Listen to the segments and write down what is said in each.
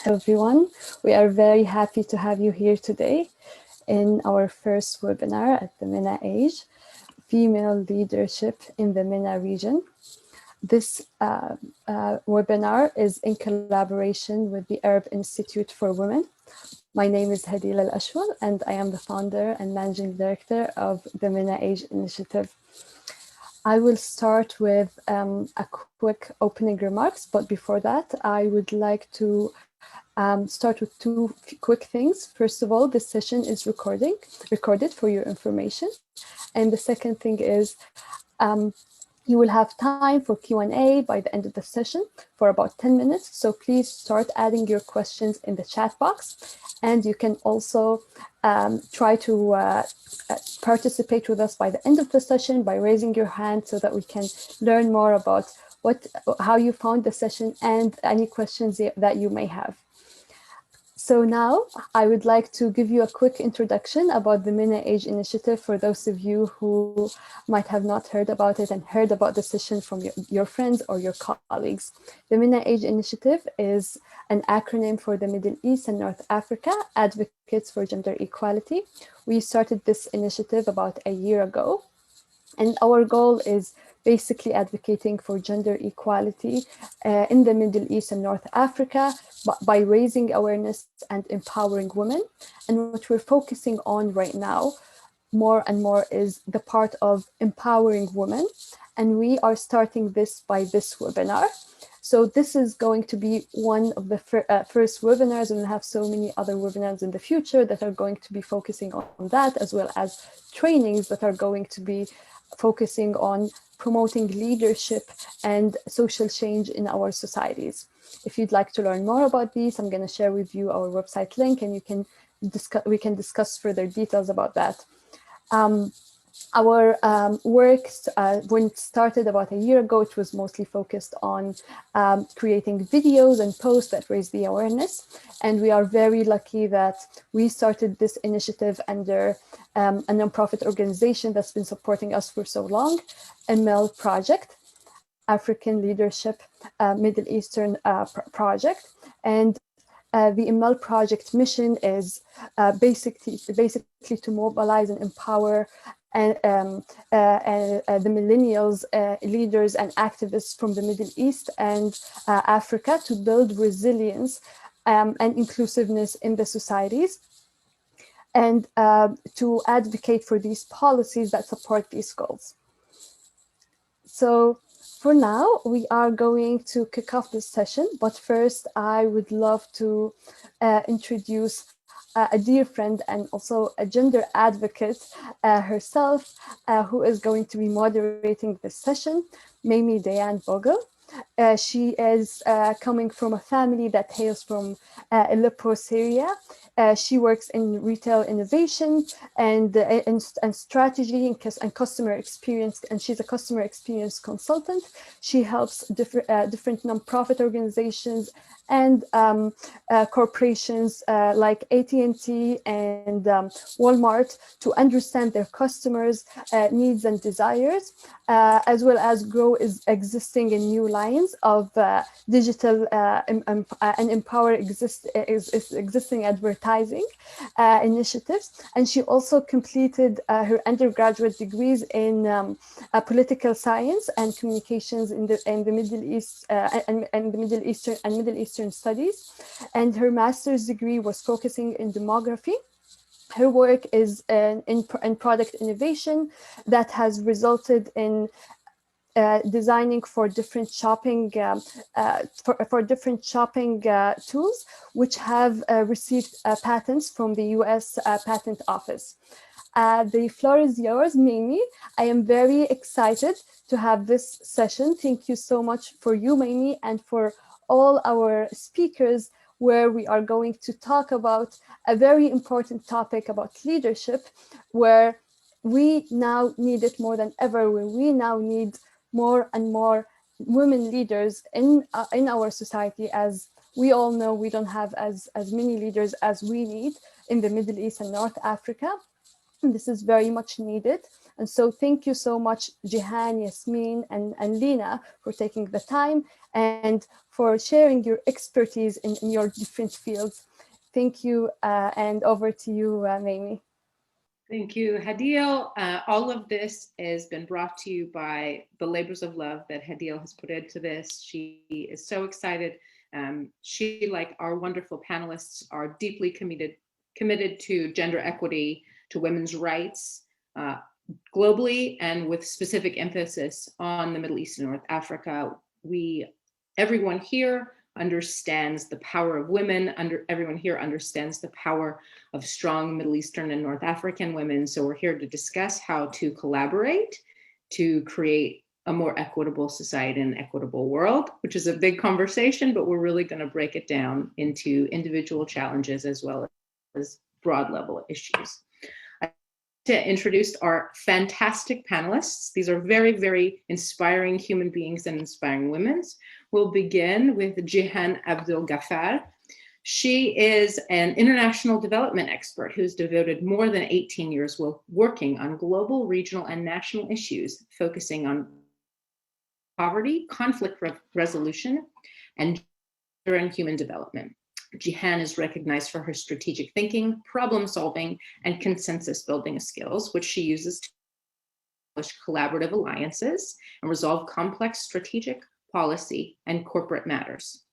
everyone. We are very happy to have you here today in our first webinar at the MENA Age, Female Leadership in the MENA region. This webinar is in collaboration with the Arab Institute for Women. My name is Hadil Al-Ashwal, and I am the founder and managing director of the MENA Age initiative. I will start with a quick opening remarks, but before that, I would like to start with two quick things. First of all, this session is recorded for your information. And the second thing is you will have time for Q&A by the end of the session for about 10 minutes. So please start adding your questions in the chat box. And you can also try to participate with us by the end of the session by raising your hand so that we can learn more about how you found the session and any questions that you may have. So now I would like to give you a quick introduction about the MENA Age initiative for those of you who might have not heard about it and heard about the session from your friends or your colleagues. The MENA Age initiative is an acronym for the Middle East and North Africa Advocates for Gender Equality. We started this initiative about a year ago, and our goal is basically advocating for gender equality in the Middle East and North Africa by raising awareness and empowering women. And what we're focusing on right now more and more is the part of empowering women. And we are starting this by this webinar. So this is going to be one of the first webinars, and we'll have so many other webinars in the future that are going to be focusing on that, as well as trainings that are going to be focusing on promoting leadership and social change in our societies. If you'd like to learn more about these, I'm going to share with you our website link, and we can discuss further details about that. Our work, when it started about a year ago, it was mostly focused on creating videos and posts that raise the awareness. And we are very lucky that we started this initiative under a nonprofit organization that's been supporting us for so long, MEL Project, African Leadership Middle Eastern Project. And the MEL Project mission is basically to mobilize and empower the millennials, leaders and activists from the Middle East and Africa to build resilience and inclusiveness in the societies, and to advocate for these policies that support these goals. So for now, we are going to kick off this session, but first I would love to introduce a dear friend and also a gender advocate herself, who is going to be moderating this session, Mamie Dayan. She is coming from a family that hails from Aleppo, Syria. She works in retail innovation and strategy and customer experience, and she's a customer experience consultant. She helps different nonprofit organizations and corporations like AT&T and Walmart to understand their customers' needs and desires, as well as grow existing and new lines of digital and empower existing advertising initiatives. And she also completed her undergraduate degrees in political science and communications in the Middle East and the Middle Eastern studies. And her master's degree was focusing in demography. Her work is in product innovation that has resulted in designing for different shopping tools, which have received patents from the U.S. Patent Office. The floor is yours, Mamie. I am very excited to have this session. Thank you so much for you, Mamie, and for all our speakers, where we are going to talk about a very important topic about leadership, where we now need it more than ever, where we now need more and more women leaders in our society. As we all know, we don't have as many leaders as we need in the Middle East and North Africa. And this is very much needed. And so thank you so much, Jeehan, Yasmine, and Lina, for taking the time and for sharing your expertise in your different fields. Thank you, and over to you, Mamie. Thank you, Hadil. All of this has been brought to you by the labors of love that Hadil has put into this. She is so excited. She, like our wonderful panelists, are deeply committed to gender equity, to women's rights globally, and with specific emphasis on the Middle East and North Africa. Everyone here understands the power of women. Everyone here understands the power of strong Middle Eastern and North African women. So we're here to discuss how to collaborate to create a more equitable society and equitable world, which is a big conversation, but we're really going to break it down into individual challenges as well as broad level issues. To introduce our fantastic panelists. These are very, very inspiring human beings and inspiring women. We'll begin with Jeehan Abdul Ghaffar. She is an international development expert who's devoted more than 18 years working on global, regional, and national issues, focusing on poverty, conflict resolution, and gender and human development. Jeehan is recognized for her strategic thinking, problem solving, and consensus building skills, which she uses to establish collaborative alliances and resolve complex strategic, policy, and corporate matters.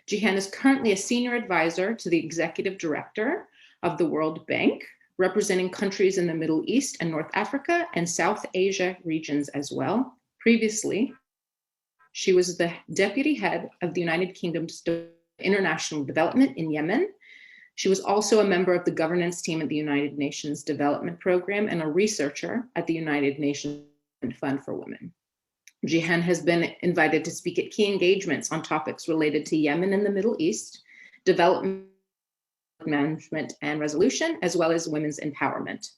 Jeehan is currently a senior advisor to the executive director of the World Bank, representing countries in the Middle East and North Africa and South Asia regions as well. Previously, she was the deputy head of the United Kingdom's International Development in Yemen. She was also a member of the governance team at the United Nations Development Program and a researcher at the United Nations Fund for Women. Jeehan has been invited to speak at key engagements on topics related to Yemen and the Middle East, development management and resolution, as well as women's empowerment.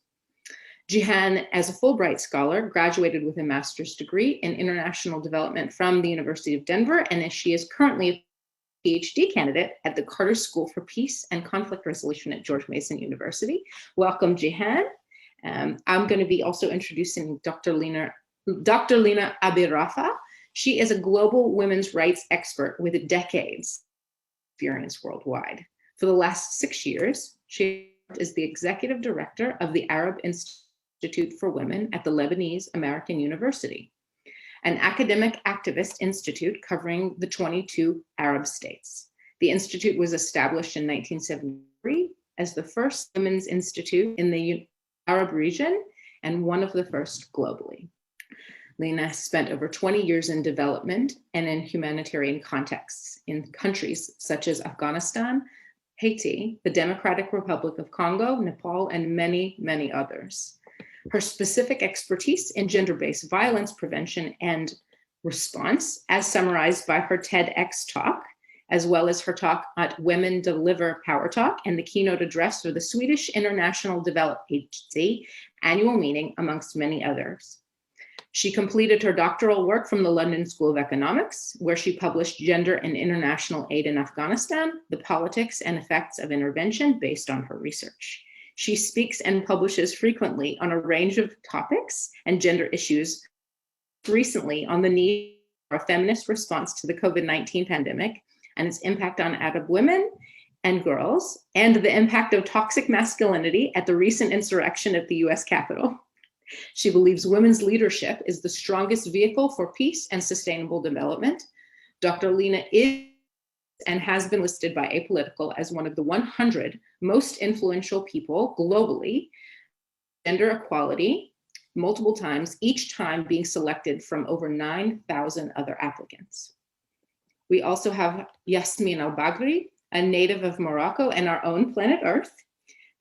Jeehan, as a Fulbright scholar, graduated with a master's degree in international development from the University of Denver, and she is currently a PhD candidate at the Carter School for Peace and Conflict Resolution at George Mason University. Welcome, Jeehan. I'm going to be also introducing Dr. Lina Abirafeh. She is a global women's rights expert with decades of experience worldwide. For the last 6 years, she is the executive director of the Arab Institute for Women at the Lebanese American University, an academic activist institute covering the 22 Arab states. The institute was established in 1973 as the first women's institute in the Arab region and one of the first globally. Lina spent over 20 years in development and in humanitarian contexts in countries such as Afghanistan, Haiti, the Democratic Republic of Congo, Nepal, and many, many others. Her specific expertise in gender-based violence prevention and response, as summarized by her TEDx talk, as well as her talk at Women Deliver Power Talk and the keynote address for the Swedish International Development Agency annual meeting, amongst many others. She completed her doctoral work from the London School of Economics, where she published Gender and International Aid in Afghanistan, the Politics and Effects of Intervention, based on her research. She speaks and publishes frequently on a range of topics and gender issues, recently on the need for a feminist response to the COVID-19 pandemic and its impact on Arab women and girls, and the impact of toxic masculinity at the recent insurrection at the US Capitol. She believes women's leadership is the strongest vehicle for peace and sustainable development. Dr. Lina is and has been listed by Apolitical as one of the 100 most influential people globally, gender equality, multiple times, each time being selected from over 9,000 other applicants. We also have Yasmine El Baggari, a native of Morocco and our own planet Earth,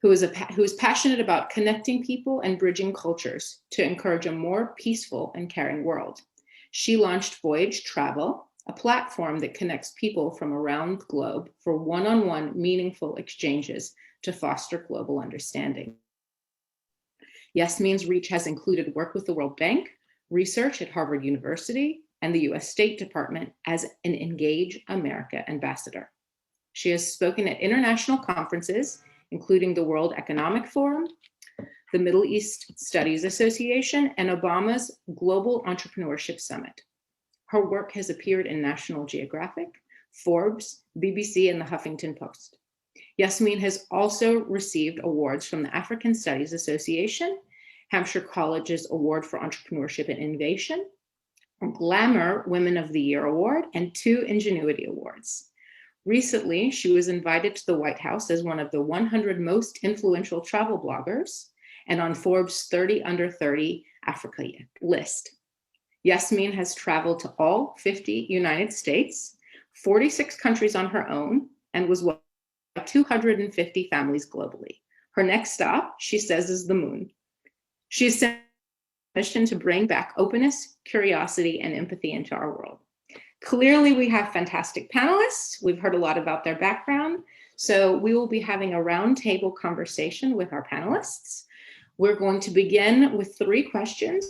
who is passionate about connecting people and bridging cultures to encourage a more peaceful and caring world. She launched Voyaj Travel, a platform that connects people from around the globe for one-on-one meaningful exchanges to foster global understanding. Yasmine's reach has included work with the World Bank, research at Harvard University, and the US State Department as an Engage America ambassador. She has spoken at international conferences, including the World Economic Forum, the Middle East Studies Association, and Obama's Global Entrepreneurship Summit. Her work has appeared in National Geographic, Forbes, BBC, and the Huffington Post. Yasmine has also received awards from the African Studies Association, Hampshire College's Award for Entrepreneurship and Innovation, Glamour Women of the Year Award, and 2 Ingenuity Awards. Recently, she was invited to the White House as one of the 100 most influential travel bloggers and on Forbes 30 Under 30 Africa list. Yasmine has traveled to all 50 United States, 46 countries on her own, and was one of 250 families globally. Her next stop, she says, is the moon. She is sent on a mission to bring back openness, curiosity, and empathy into our world. Clearly, we have fantastic panelists. We've heard a lot about their background. So we will be having a roundtable conversation with our panelists. We're going to begin with 3 questions.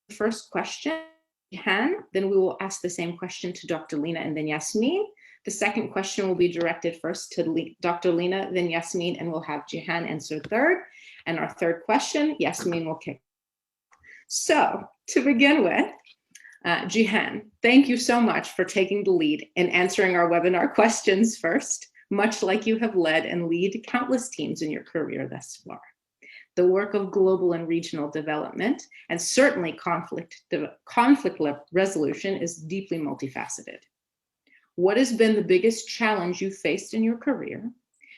The first question, Jeehan, then we will ask the same question to Dr. Lina and then Yasmine. The second question will be directed first to Dr. Lina, then Yasmine, and we'll have Jeehan answer third. And our third question, Yasmine will kick. So to begin with, Jeehan, thank you so much for taking the lead in answering our webinar questions first, much like you have led and lead countless teams in your career thus far. The work of global and regional development, and certainly conflict resolution, is deeply multifaceted. What has been the biggest challenge you faced in your career?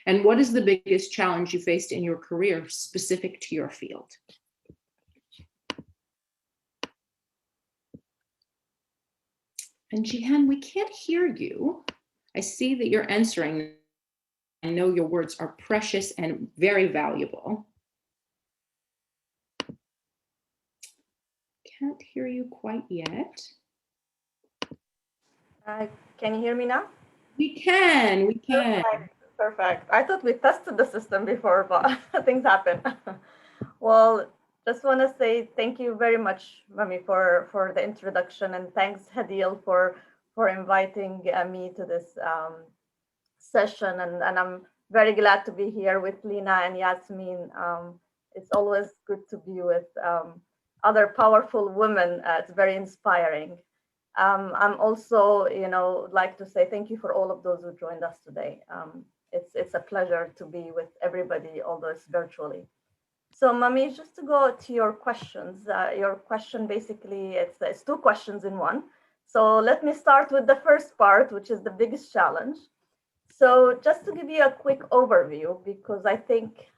And what is the biggest challenge you faced in your career specific to your field? And Jeehan, we can't hear you. I see that you're answering. I know your words are precious and very valuable. Can't hear you quite yet. Can you hear me now? We can. Perfect. I thought we tested the system before, but things happen. Well, just want to say thank you very much, Mamie, for the introduction, and thanks, Hadil, for inviting me to this session. And I'm very glad to be here with Lina and Yasmine. It's always good to be with other powerful women. It's very inspiring. I'm also, like to say thank you for all of those who joined us today. It's a pleasure to be with everybody, although it's virtually. So, Mamie, just to go to your questions. Your question basically, it's 2 questions in one. So let me start with the first part, which is the biggest challenge. So just to give you a quick overview, because I think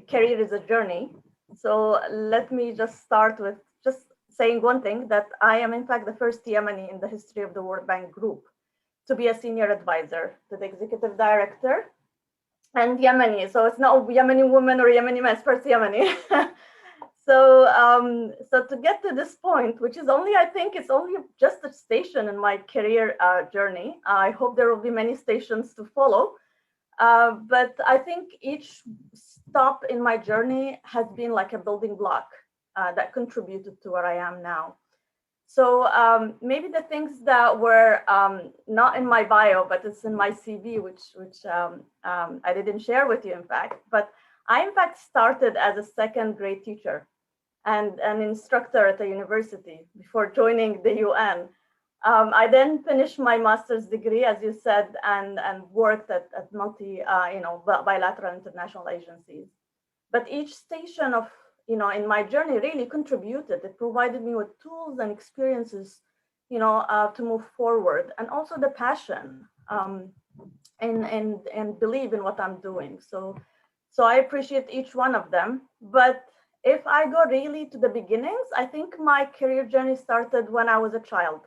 career is a journey. So let me just start with just saying one thing, that I am in fact the first Yemeni in the history of the World Bank Group to be a senior advisor to the executive director, and Yemeni. So it's not a Yemeni woman or Yemeni man, it's first Yemeni. So to get to this point, which is only, I think it's only just a station in my career journey. I hope there will be many stations to follow. But I think each stop in my journey has been like a building block that contributed to where I am now. So maybe the things that were not in my bio, but it's in my CV, which I didn't share with you, in fact. But I, in fact, started as a 2nd grade teacher and an instructor at a university before joining the UN. I then finished my master's degree, as you said, and worked at bilateral international agencies. But each station of in my journey really contributed. It provided me with tools and experiences, to move forward, and also the passion and believe in what I'm doing. So I appreciate each one of them. But if I go really to the beginnings, I think my career journey started when I was a child.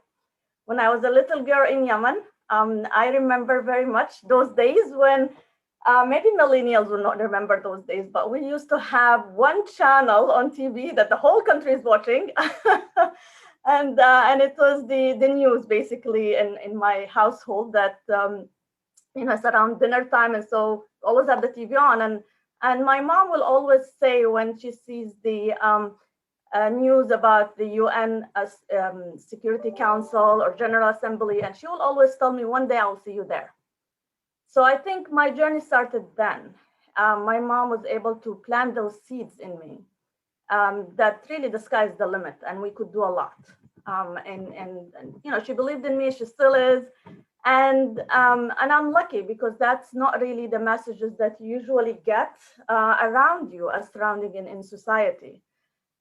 When I was a little girl in Yemen, I remember very much those days when maybe millennials will not remember those days, but we used to have one channel on TV that the whole country is watching. and it was the news basically in my household that, it's around dinner time. And so always have the TV on. And my mom will always say when she sees the news about the UN Security Council or General Assembly, and she will always tell me, one day I will see you there. So I think my journey started then. my mom was able to plant those seeds in me, that really the sky is the limit and we could do a lot. And you know, she believed in me, she still is. And I'm lucky because that's not really the messages that you usually get around you as surrounding in society.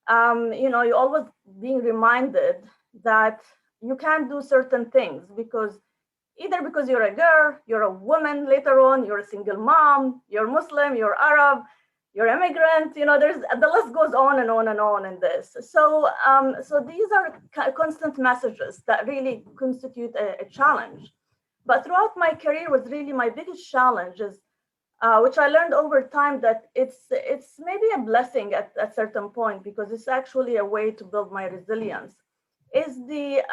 You know, you're always being reminded that you can't do certain things because either because you're a girl, you're a woman later on, you're a single mom, you're Muslim, you're Arab, you're immigrant, you know, there's the list goes on and on and on in this. So these are constant messages that really constitute a challenge. But throughout my career was really my biggest challenge is, which I learned over time that it's maybe a blessing at certain point because it's actually a way to build my resilience. Is the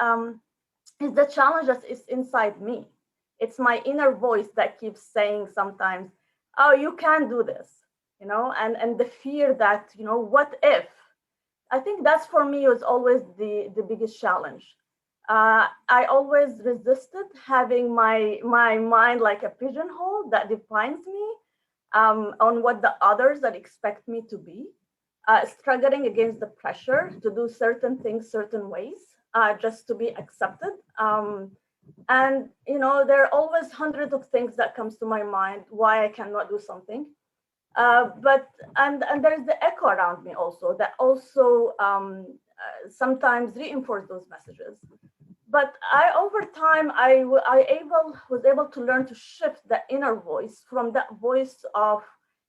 challenge that is inside me. It's my inner voice that keeps saying sometimes, "Oh, you can't do this," you know, and the fear that, you know, what if? I think that's for me was always the biggest challenge. I always resisted having my mind like a pigeonhole that defines me, on what the others that expect me to be, struggling against the pressure to do certain things certain ways, just to be accepted. And you know, there are always hundreds of things that comes to my mind why I cannot do something. But and there's the echo around me also that also sometimes reinforce those messages. But I over time was able to learn to shift the inner voice from that voice of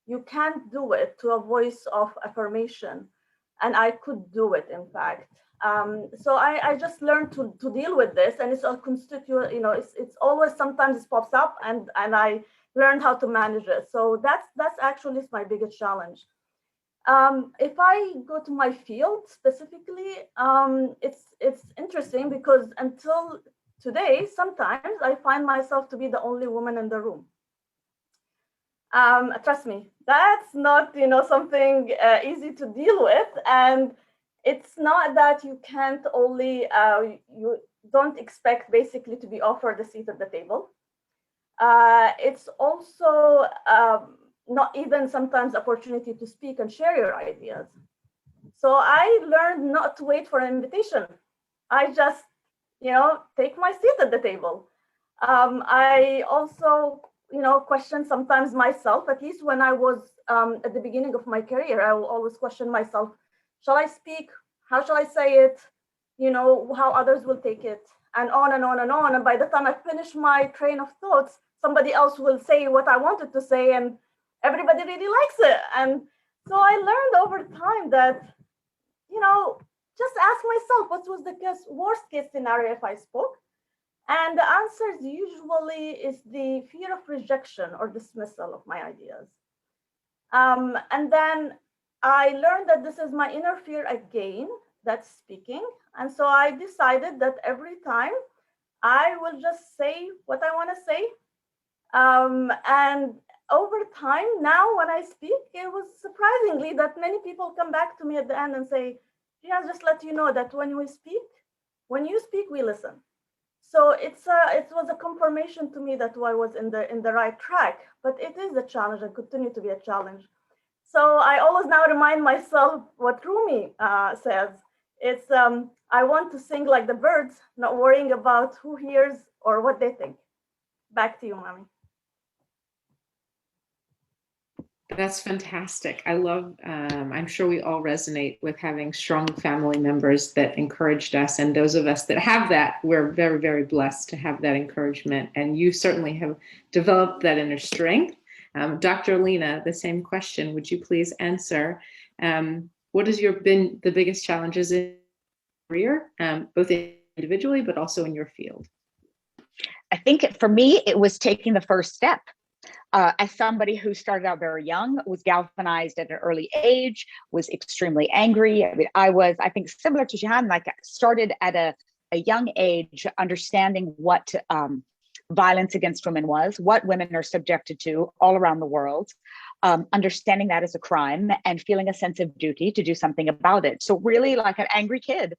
you can't do it to a voice of affirmation, and I could do it, in fact. So I just learned to deal with this, and it's a constituent, you know, it's always, sometimes it pops up, and I learned how to manage it. So that's actually my biggest challenge. If I go to my field specifically, it's interesting because until today, sometimes I find myself to be the only woman in the room. Trust me, that's not, you know, something easy to deal with, and it's not that you can't only you don't expect basically to be offered a seat at the table. It's also not even sometimes opportunity to speak and share your ideas. So I learned not to wait for an invitation. I just, you know, take my seat at the table. I also, you know, question sometimes myself, at least when I was at the beginning of my career, I will always question myself, shall I speak? How shall I say it? You know, how others will take it, and on and on and on. And by the time I finish my train of thoughts, somebody else will say what I wanted to say, and everybody really likes it. And so I learned over time that, you know, just ask myself, what was the worst case scenario if I spoke? And the answer usually is the fear of rejection or dismissal of my ideas. And then I learned that this is my inner fear again that's speaking. And so I decided that every time I will just say what I want to say. And over time, now when I speak, it was surprisingly that many people come back to me at the end and say, "Jeehan, just let you know that when you speak, we listen." So it was a confirmation to me that I was in the right track. But it is a challenge and continue to be a challenge. So I always now remind myself what Rumi says. It's I want to sing like the birds, not worrying about who hears or what they think. Back to you, Mamie. That's fantastic. I love, I'm sure we all resonate with having strong family members that encouraged us. And those of us that have that, we're very, very blessed to have that encouragement. And you certainly have developed that inner strength. Dr. Lina, the same question, would you please answer? What has been the biggest challenges in your career, both individually, but also in your field? I think for me, it was taking the first step. As somebody who started out very young, was galvanized at an early age, was extremely angry. I mean, I think similar to Jeehan, like started at a young age, understanding what violence against women was, what women are subjected to all around the world, understanding that as a crime and feeling a sense of duty to do something about it. So really like an angry kid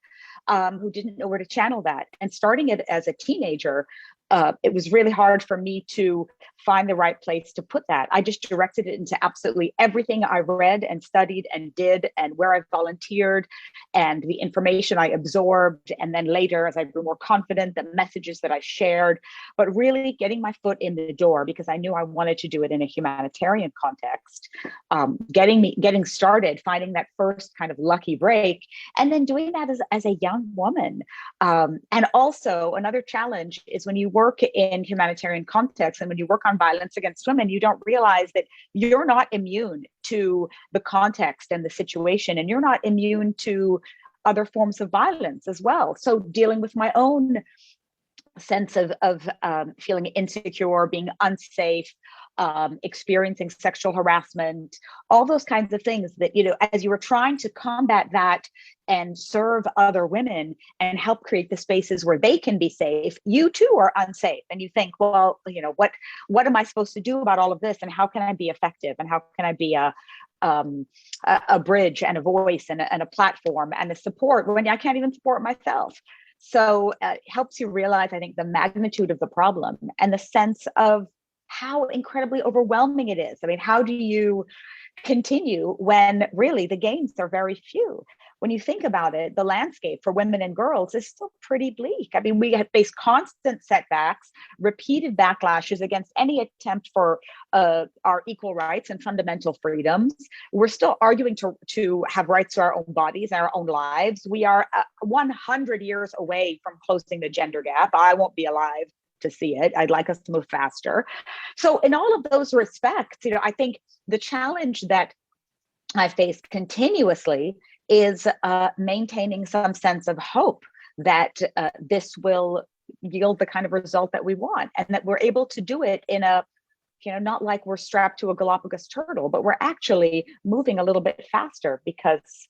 who didn't know where to channel that. And starting it as a teenager, it was really hard for me to find the right place to put that. I just directed it into absolutely everything I read and studied and did, and where I volunteered, and the information I absorbed. And then later, as I grew more confident, the messages that I shared, but really getting my foot in the door, because I knew I wanted to do it in a humanitarian context, getting started, finding that first kind of lucky break, and then doing that as a young woman. And also another challenge is when you work in humanitarian contexts and when you work on violence against women, you don't realize that you're not immune to the context and the situation, and you're not immune to other forms of violence as well. So dealing with my own sense of feeling insecure, being unsafe, experiencing sexual harassment, all those kinds of things that, you know, as you were trying to combat that and serve other women and help create the spaces where they can be safe, you too are unsafe. And you think, well, you know, what am I supposed to do about all of this? And how can I be effective? And how can I be a bridge and a voice and a platform and a support when I can't even support myself? So it helps you realize, I think, the magnitude of the problem and the sense of how incredibly overwhelming it is. I mean, how do you continue when really the gains are very few? When you think about it, the landscape for women and girls is still pretty bleak. I mean, we have faced constant setbacks, repeated backlashes against any attempt for our equal rights and fundamental freedoms. We're still arguing to have rights to our own bodies and our own lives. We are 100 years away from closing the gender gap. I won't be alive to see it. I'd like us to move faster. So in all of those respects, you know, I think the challenge that I faced continuously is maintaining some sense of hope that this will yield the kind of result that we want, and that we're able to do it in a, you know, not like we're strapped to a Galapagos turtle, but we're actually moving a little bit faster because,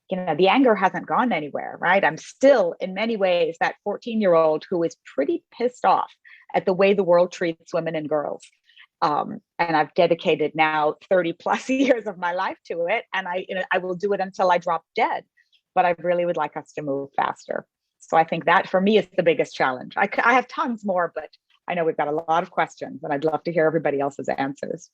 you know, the anger hasn't gone anywhere, right? I'm still in many ways that 14-year-old who is pretty pissed off at the way the world treats women and girls. And I've dedicated now 30 plus years of my life to it. And I will do it until I drop dead, but I really would like us to move faster. So I think that for me is the biggest challenge. I have tons more, but I know we've got a lot of questions and I'd love to hear everybody else's answers.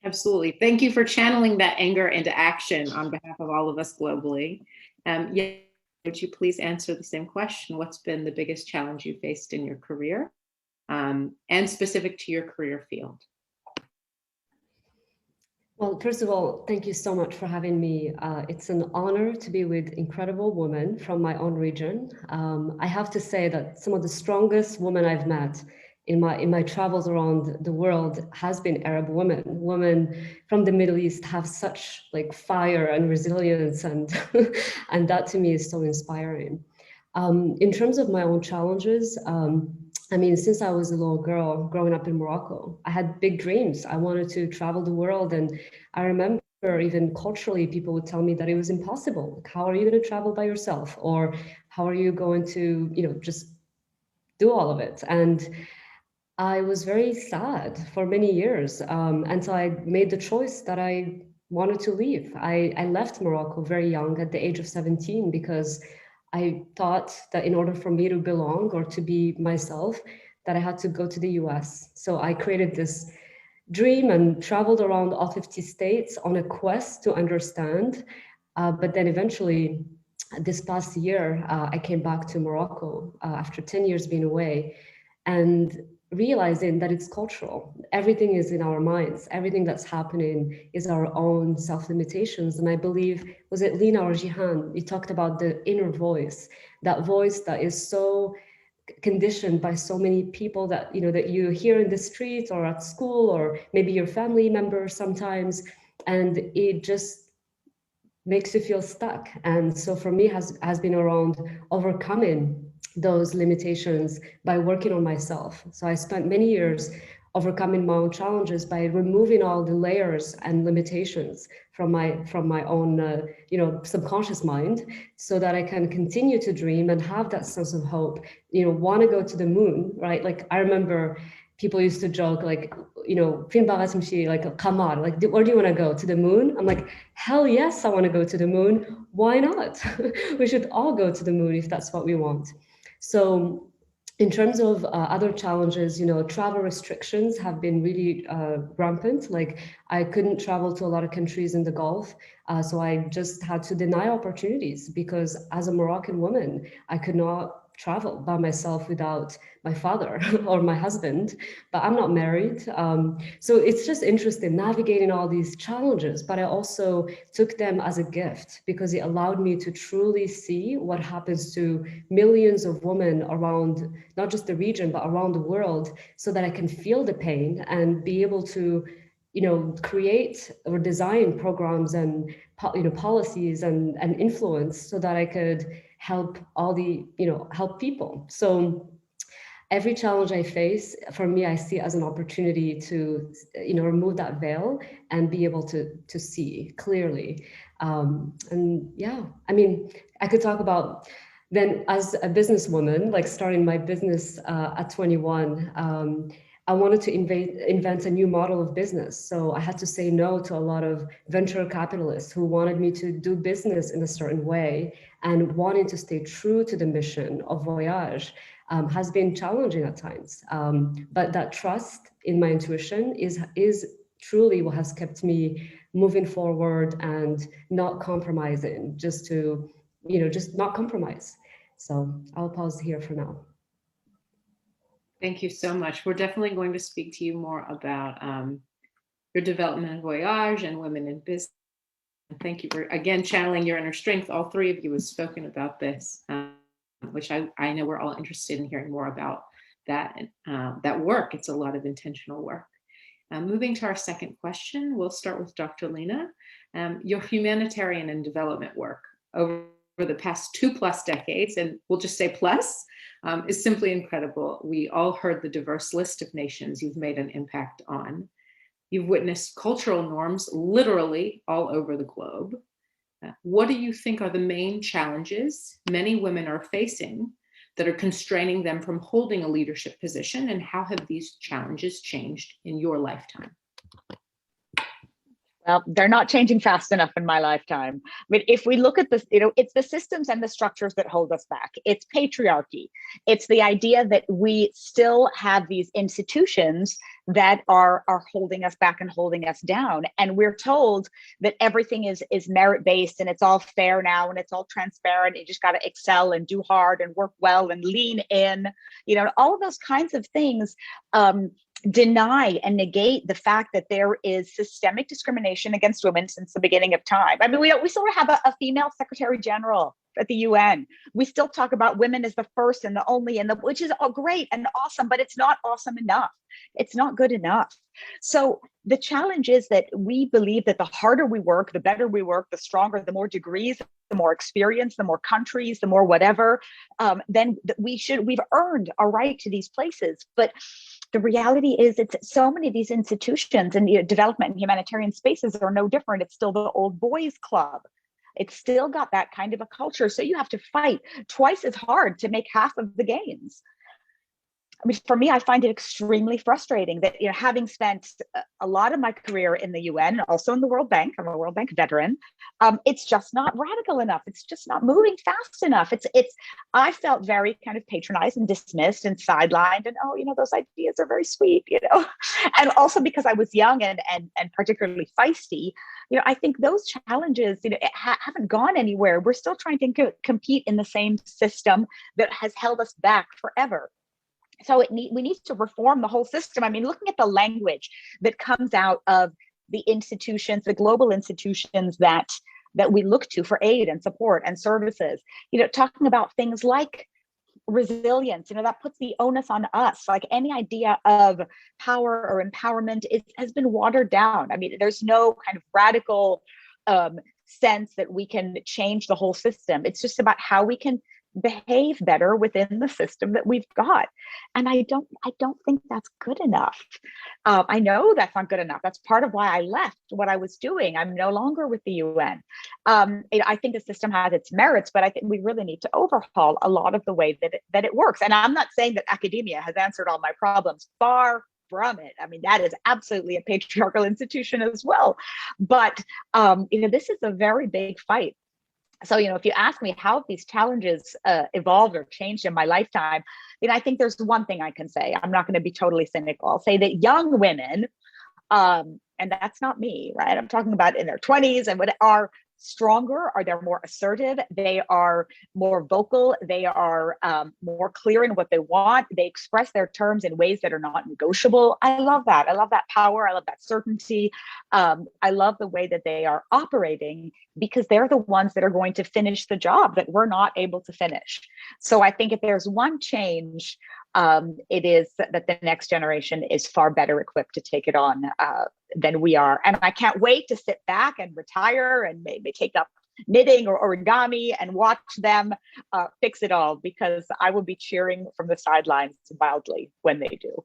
Absolutely. Thank you for channeling that anger into action on behalf of all of us globally. Yeah, would you please answer the same question? What's been the biggest challenge you faced in your career? And specific to your career field? Well, first of all, thank you so much for having me. It's an honor to be with incredible women from my own region. I have to say that some of the strongest women I've met in my travels around the world has been Arab women. Women from the Middle East have such like fire and resilience, and and that to me is so inspiring. In terms of my own challenges, I mean, since I was a little girl growing up in Morocco, I had big dreams. I wanted to travel the world. And I remember even culturally, people would tell me that it was impossible. Like, how are you going to travel by yourself? Or how are you going to, you know, just do all of it? And I was very sad for many years until I made the choice that I wanted to leave. I left Morocco very young at the age of 17 because I thought that in order for me to belong or to be myself, that I had to go to the US. So I created this dream and traveled around all 50 states on a quest to understand. But then eventually, this past year, I came back to Morocco after 10 years being away and realizing that it's cultural. Everything is in our minds. Everything that's happening is our own self-limitations. And I believe, was it Lina or Jeehan? You talked about the inner voice, that voice that is so conditioned by so many people that, you know, that you hear in the street or at school, or maybe your family members sometimes, and it just makes you feel stuck. And so for me has been around overcoming those limitations by working on myself. So I spent many years overcoming my own challenges by removing all the layers and limitations from my own you know, subconscious mind, so that I can continue to dream and have that sense of hope, you know, want to go to the moon, right? Like I remember people used to joke like, you know, like Kamar, like, where do you want to go, to the moon? I'm like, hell yes, I want to go to the moon. Why not? We should all go to the moon if that's what we want. So in terms of other challenges, travel restrictions have been really rampant. Like I couldn't travel to a lot of countries in the Gulf. So I just had to deny opportunities because as a Moroccan woman, I could not travel by myself without my father or my husband, but I'm not married. So it's just interesting navigating all these challenges, but I also took them as a gift because it allowed me to truly see what happens to millions of women around not just the region, but around the world, so that I can feel the pain and be able to create or design programs and policies and influence so that I could help all the help people. So every challenge I face, for me, I see as an opportunity to remove that veil and be able to see clearly. And yeah, I mean, I could talk about then as a businesswoman, like starting my business at 21. I wanted to invent a new model of business. So I had to say no to a lot of venture capitalists who wanted me to do business in a certain way, and wanting to stay true to the mission of Voyaj has been challenging at times. But that trust in my intuition is truly what has kept me moving forward and not compromising, just not compromise. So I'll pause here for now. Thank you so much. We're definitely going to speak to you more about your development in Voyaj and women in business. Thank you for, again, channeling your inner strength. All three of you have spoken about this, which I know we're all interested in hearing more about that work. It's a lot of intentional work. Moving to our second question, we'll start with Dr. Lina. Your humanitarian and development work over the past 2+ decades, and we'll just say plus, is simply incredible. We all heard the diverse list of nations you've made an impact on. You've witnessed cultural norms literally all over the globe. What do you think are the main challenges many women are facing that are constraining them from holding a leadership position, and how have these challenges changed in your lifetime? Well, they're not changing fast enough in my lifetime. I mean, if we look at this, it's the systems and the structures that hold us back. It's patriarchy. It's the idea that we still have these institutions that are holding us back and holding us down. And we're told that everything is merit-based and it's all fair now and it's all transparent. You just got to excel and do hard and work well and lean in, all of those kinds of things. Deny and negate the fact that there is systemic discrimination against women since the beginning of time. I mean, we sort of have a female secretary general at the UN. We still talk about women as the first and the only, which is all great and awesome, but it's not awesome enough. It's not good enough. So the challenge is that we believe that the harder we work, the better we work, the stronger, the more degrees, the more experience, the more countries, the more whatever, then we've earned a right to these places. But the reality is it's so many of these institutions and development and humanitarian spaces are no different. It's still the old boys club. It's still got that kind of a culture. So you have to fight twice as hard to make half of the gains. I mean, for me, I find it extremely frustrating that, having spent a lot of my career in the UN, also in the World Bank, I'm a World Bank veteran, it's just not radical enough. It's just not moving fast enough. I felt very kind of patronized and dismissed and sidelined and, those ideas are very sweet, and also because I was young and particularly feisty, I think those challenges, haven't gone anywhere. We're still trying to compete in the same system that has held us back forever. So we need to reform the whole system. I mean, looking at the language that comes out of the institutions, the global institutions that we look to for aid and support and services, talking about things like resilience, that puts the onus on us. Like any idea of power or empowerment has been watered down. I mean, there's no kind of radical sense that we can change the whole system. It's just about how we can behave better within the system that we've got. And I don't think that's good enough. I know that's not good enough. That's part of why I left what I was doing. I'm no longer with the UN. I think the system has its merits, but I think we really need to overhaul a lot of the way that it works. And I'm not saying that academia has answered all my problems. Far from it. I mean, that is absolutely a patriarchal institution as well. But this is a very big fight. So, if you ask me how have these challenges evolved or changed in my lifetime, I think there's one thing I can say. I'm not going to be totally cynical. I'll say that young women, and that's not me, right? I'm talking about in their 20s and what are stronger, are they more assertive, they are more vocal, they are more clear in what they want, they express their terms in ways that are not negotiable. I love that. I love that power. I love that certainty. I love the way that they are operating, because they're the ones that are going to finish the job that we're not able to finish. So I think if there's one change, it is that the next generation is far better equipped to take it on than we are. And I can't wait to sit back and retire and maybe take up knitting or origami and watch them fix it all, because I will be cheering from the sidelines wildly when they do.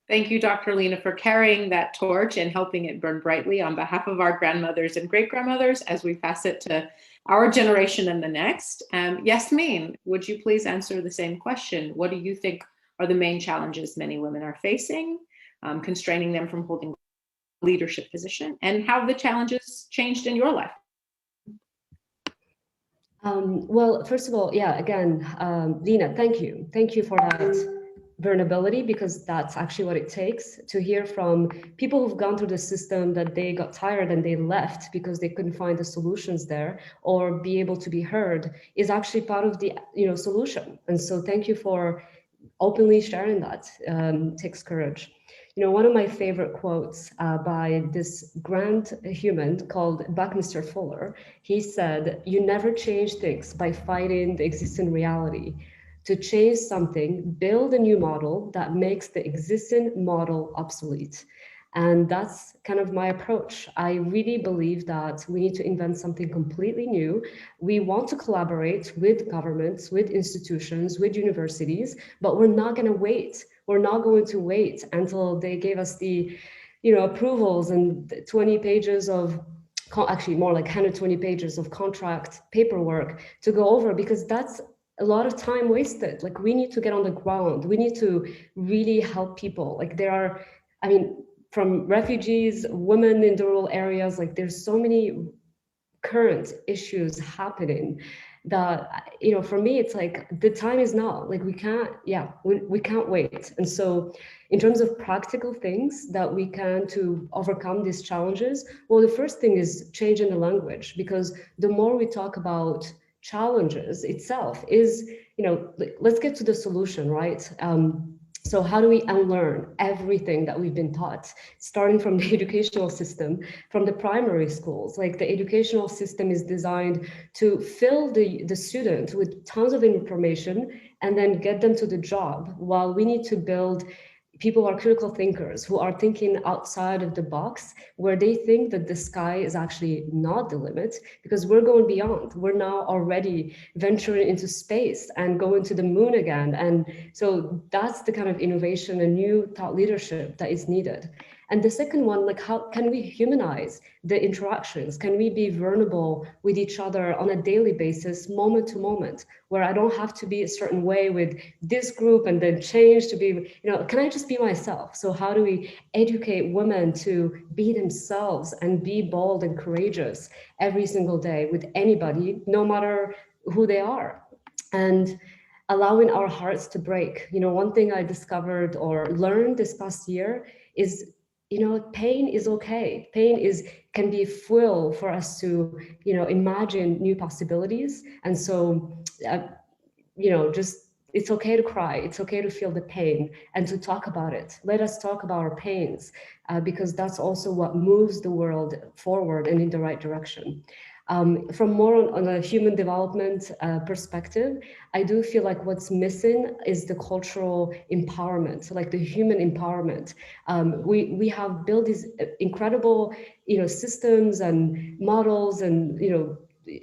Thank you, Dr. Lina, for carrying that torch and helping it burn brightly on behalf of our grandmothers and great-grandmothers as we pass it to our generation and the next. Yasmine, would you please answer the same question? What do you think are the main challenges many women are facing, constraining them from holding leadership position, and how have the challenges changed in your life? Well, first of all, yeah, again, Lina, thank you. Thank you for that vulnerability, because that's actually what it takes to hear from people who've gone through the system, that they got tired and they left because they couldn't find the solutions there, or be able to be heard, is actually part of the solution. And so thank you for openly sharing that. Takes courage. One of my favorite quotes by this grand human called Buckminster Fuller, he said, "You never change things by fighting the existing reality. To change something, build a new model that makes the existing model obsolete." And that's kind of my approach. I really believe that we need to invent something completely new. We want to collaborate with governments, with institutions, with universities, but we're not going to wait. We're not going to wait until they gave us the, approvals and 20 pages of, actually more like 120 pages of contract paperwork to go over, because that's a lot of time wasted. Like, we need to get on the ground. We need to really help people. Like, there are, from refugees, women in the rural areas, like there's so many current issues happening that, for me, it's like the time is now. Like, we can't wait. And so in terms of practical things that we can to overcome these challenges, well, the first thing is changing the language, because the more we talk about challenges itself is, let's get to the solution, right? So how do we unlearn everything that we've been taught, starting from the educational system, from the primary schools? Like, the educational system is designed to fill the student with tons of information and then get them to the job, while we need to build people who are critical thinkers, who are thinking outside of the box, where they think that the sky is actually not the limit, because we're going beyond. We're now already venturing into space and going to the moon again. And so that's the kind of innovation and new thought leadership that is needed. And the second one, like, how can we humanize the interactions? Can we be vulnerable with each other on a daily basis, moment to moment, where I don't have to be a certain way with this group and then change to be, can I just be myself? So how do we educate women to be themselves and be bold and courageous every single day with anybody, no matter who they are? And allowing our hearts to break. One thing I discovered or learned this past year is, pain is okay. Pain can be fuel for us to, imagine new possibilities. And so, just, it's okay to cry. It's okay to feel the pain and to talk about it. Let us talk about our pains, because that's also what moves the world forward and in the right direction. From more on a human development perspective, I do feel like what's missing is the cultural empowerment, so like the human empowerment. We have built these incredible, systems and models and,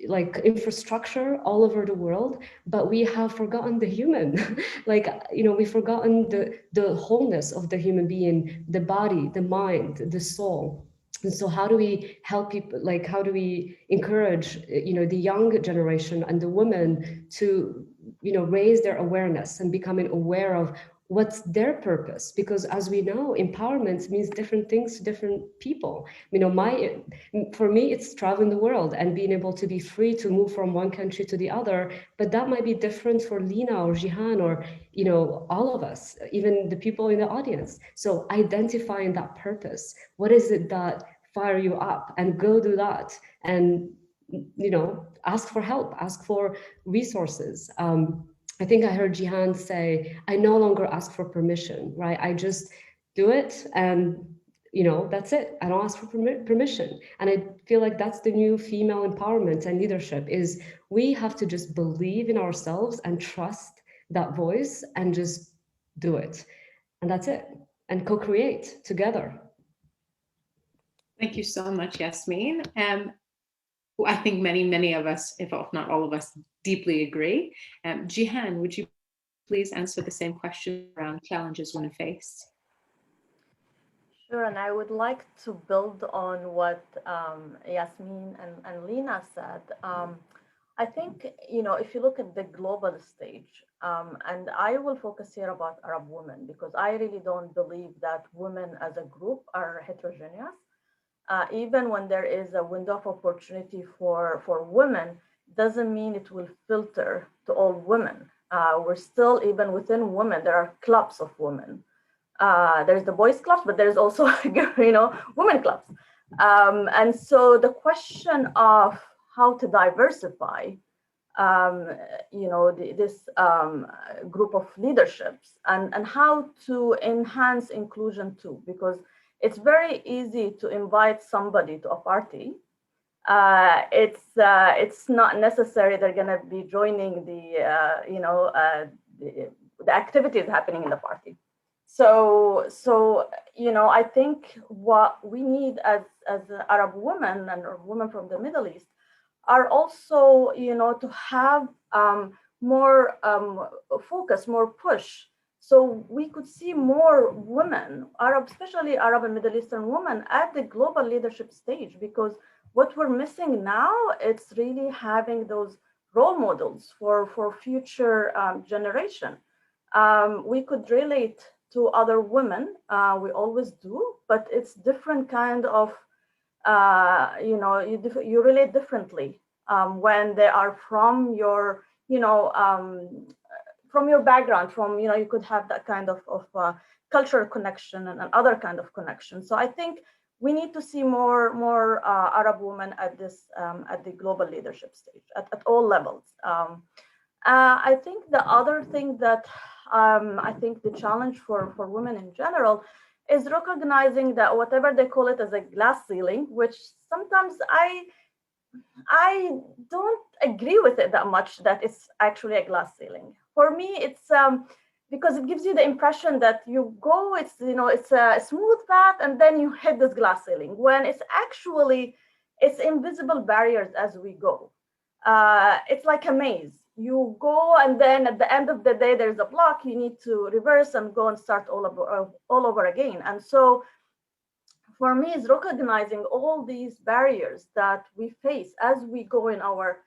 like infrastructure all over the world, but we have forgotten the human. Like, we've forgotten the wholeness of the human being, the body, the mind, the soul. And so how do we help people, like how do we encourage, the young generation and the women to, raise their awareness and becoming aware of what's their purpose, because as we know, empowerment means different things to different people. For me, it's traveling the world and being able to be free to move from one country to the other, but that might be different for Lina or Jeehan or all of us, even the people in the audience. So identifying that purpose, what is it that fire you up, and go do that, and ask for help, ask for resources. I think I heard Jeehan say, I no longer ask for permission, right? I just do it, and that's it. I don't ask for permission. And I feel like that's the new female empowerment and leadership, is we have to just believe in ourselves and trust that voice and just do it. And that's it. And co-create together. Thank you so much, Yasmine. I think many of us, if not all of us, deeply agree. Jeehan, would you please answer the same question around challenges women face? Sure, and I would like to build on what Yasmine and Lina said. I think, if you look at the global stage, and I will focus here about Arab women, because I really don't believe that women as a group are heterogeneous. Even when there is a window of opportunity for women, doesn't mean it will filter to all women. We're still, even within women, there are clubs of women. There's the boys clubs, but there's also, women clubs. And so the question of how to diversify, this group of leaderships, and how to enhance inclusion too, because it's very easy to invite somebody to a party. It's not necessary they're going to be joining the activities happening in the party. So I think what we need as Arab women and women from the Middle East are also, to have more focus, more push, so we could see more women, especially Arab and Middle Eastern women, at the global leadership stage. Because what we're missing now, it's really having those role models for future generation. We could relate to other women, we always do, but it's different kind of, you relate differently when they are from your, from your background, from, you could have that kind of cultural connection and other kind of connection. So I think we need to see more Arab women at the global leadership stage at all levels. I think the other thing that I think the challenge for women in general is recognizing that whatever they call it as a glass ceiling, which sometimes I don't agree with it that much, that it's actually a glass ceiling. For me, it's because it gives you the impression that you go, it's a smooth path, and then you hit this glass ceiling, when it's invisible barriers as we go. It's like a maze. You go, and then at the end of the day, there's a block. You need to reverse and go and start all over again. And so, for me, is recognizing all these barriers that we face as we go in our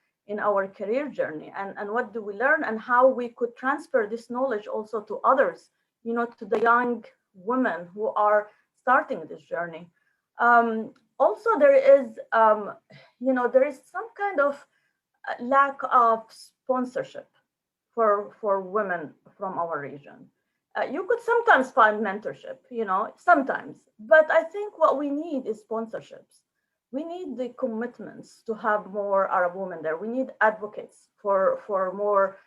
career journey, and what do we learn, and how we could transfer this knowledge also to others, to the young women who are starting this journey. Also, there is some kind of lack of sponsorship for women from our region. You could sometimes find mentorship, sometimes, but I think what we need is sponsorships. We need the commitments to have more Arab women there. We need advocates for more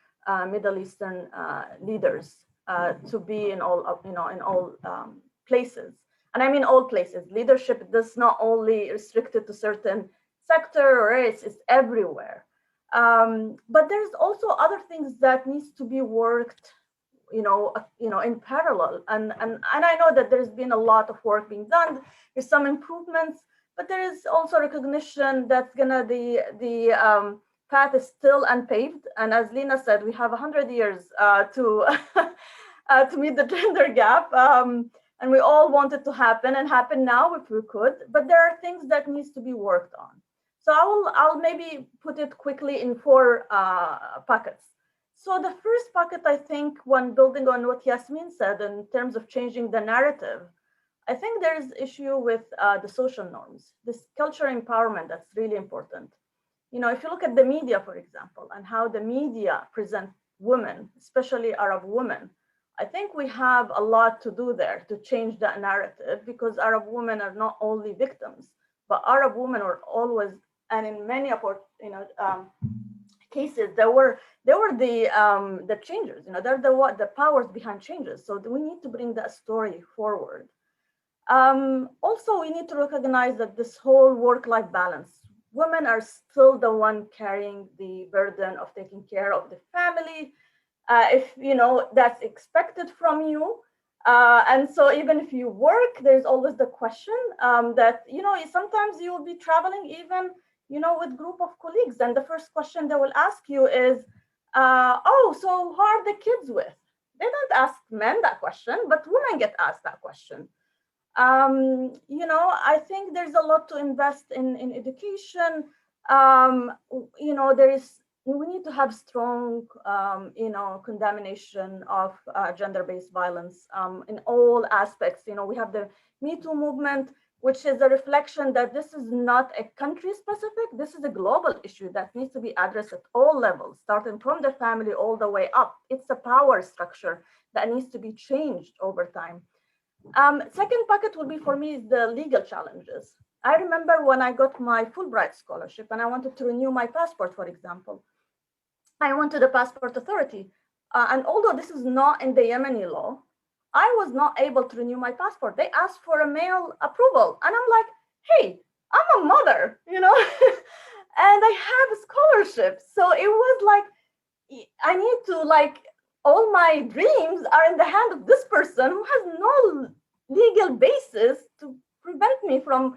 Middle Eastern leaders to be in all places. And I mean all places. Leadership does not only restricted to certain sector or race; it's everywhere. But there's also other things that needs to be worked, in parallel. And I know that there's been a lot of work being done. There's some improvements, but there is also recognition that the path is still unpaved. And as Lina said, we have 100 years to to meet the gender gap. And we all want it to happen now if we could. But there are things that needs to be worked on. So I'll maybe put it quickly in 4 pockets. So the first bucket, I think, when building on what Yasmine said in terms of changing the narrative, I think there is issue with the social norms, this culture empowerment that's really important. You know, if you look at the media, for example, and how the media present women, especially Arab women, I think we have a lot to do there to change that narrative, because Arab women are not only victims, but Arab women are always, and in many cases, they were the changers. You know, they're the powers behind changes. So we need to bring that story forward. Also, we need to recognize that this whole work-life balance, women are still the one carrying the burden of taking care of the family, if you know that's expected from you. And so even if you work, there's always the question that, you know, sometimes you will be traveling even, you know, with group of colleagues, and the first question they will ask you is, oh, so who are the kids with? They don't ask men that question, but women get asked that question. You know, I think there's a lot to invest in education. You know, we need to have strong, you know, condemnation of gender-based violence in all aspects. You know, we have the Me Too movement, which is a reflection that this is not a country specific, this is a global issue that needs to be addressed at all levels, starting from the family all the way up. It's a power structure that needs to be changed over time. Second bucket will be for me is the legal challenges. I remember when I got my Fulbright scholarship and I wanted to renew my passport, for example. I went to the passport authority. And although this is not in the Yemeni law, I was not able to renew my passport. They asked for a mail approval. And I'm like, hey, I'm a mother, you know, and I have a scholarship. So it was like, I need to like, all my dreams are in the hand of this person who has no legal basis to prevent me from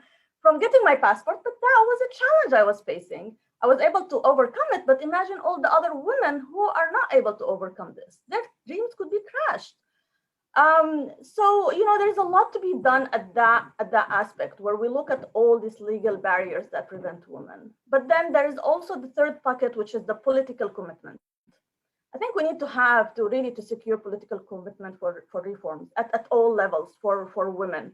getting my passport. But that was a challenge I was facing. I was able to overcome it, but imagine all the other women who are not able to overcome this. Their dreams could be crashed. So, you know, there's a lot to be done at that aspect where we look at all these legal barriers that prevent women. But then there is also the third bucket, which is the political commitment. I think we need to have to really to secure political commitment for reforms at all levels for women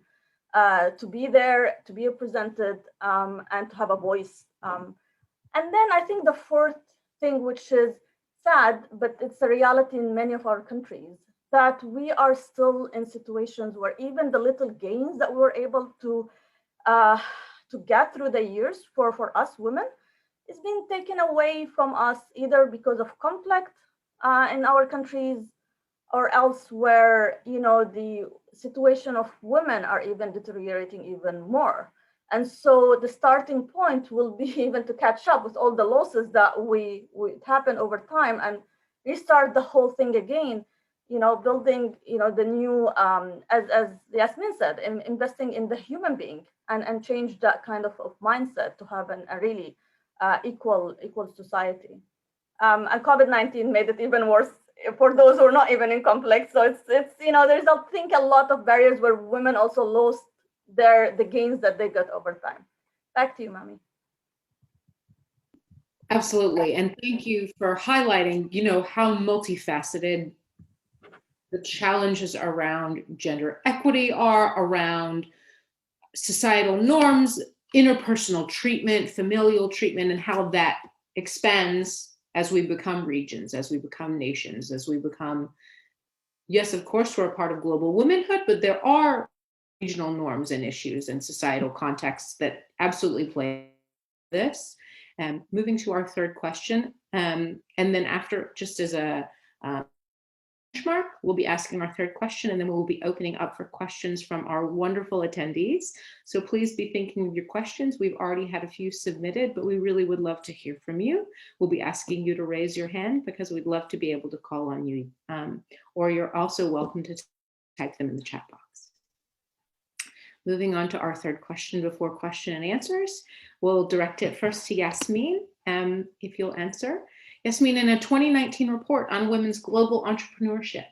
to be there, to be represented, and to have a voice. And then I think the fourth thing, which is sad, but it's a reality in many of our countries, that we are still in situations where even the little gains that we're able to get through the years for us women is being taken away from us, either because of conflict in our countries, or else where, you know, the situation of women are even deteriorating even more. And so the starting point will be even to catch up with all the losses that we happen over time and restart the whole thing again, you know, building, you know, the new, as Yasmine said, investing in the human being and change that kind of mindset to have a really equal society. And COVID-19 made it even worse for those who are not even in conflict. So it's you know, there's I think a lot of barriers where women also lost the gains that they got over time. Back to you, Mamie. Absolutely, and thank you for highlighting, you know, how multifaceted the challenges around gender equity are, around societal norms, interpersonal treatment, familial treatment, and how that expands as we become regions, as we become nations, as we become, yes, of course, we're a part of global womanhood, but there are regional norms and issues and societal contexts that absolutely play this. Moving to our third question, and then after, just as a benchmark, we'll be asking our third question, and then we'll be opening up for questions from our wonderful attendees. So please be thinking of your questions. We've already had a few submitted, but we really would love to hear from you. We'll be asking you to raise your hand because we'd love to be able to call on you. Or you're also welcome to type them in the chat box. Moving on to our third question before question and answers, we'll direct it first to Yasmine, if you'll answer. Yasmine, in a 2019 report on women's global entrepreneurship,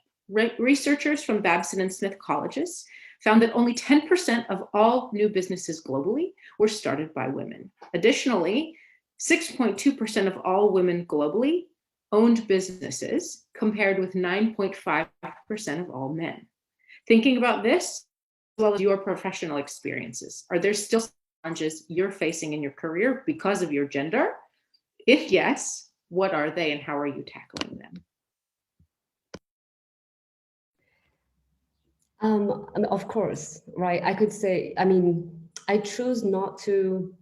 researchers from Babson and Smith colleges found that only 10% of all new businesses globally were started by women. Additionally, 6.2% of all women globally owned businesses compared with 9.5% of all men. Thinking about this, as well as your professional experiences, are there still challenges you're facing in your career because of your gender? If yes, what are they and how are you tackling them? Of course, right? I could say, I choose not to.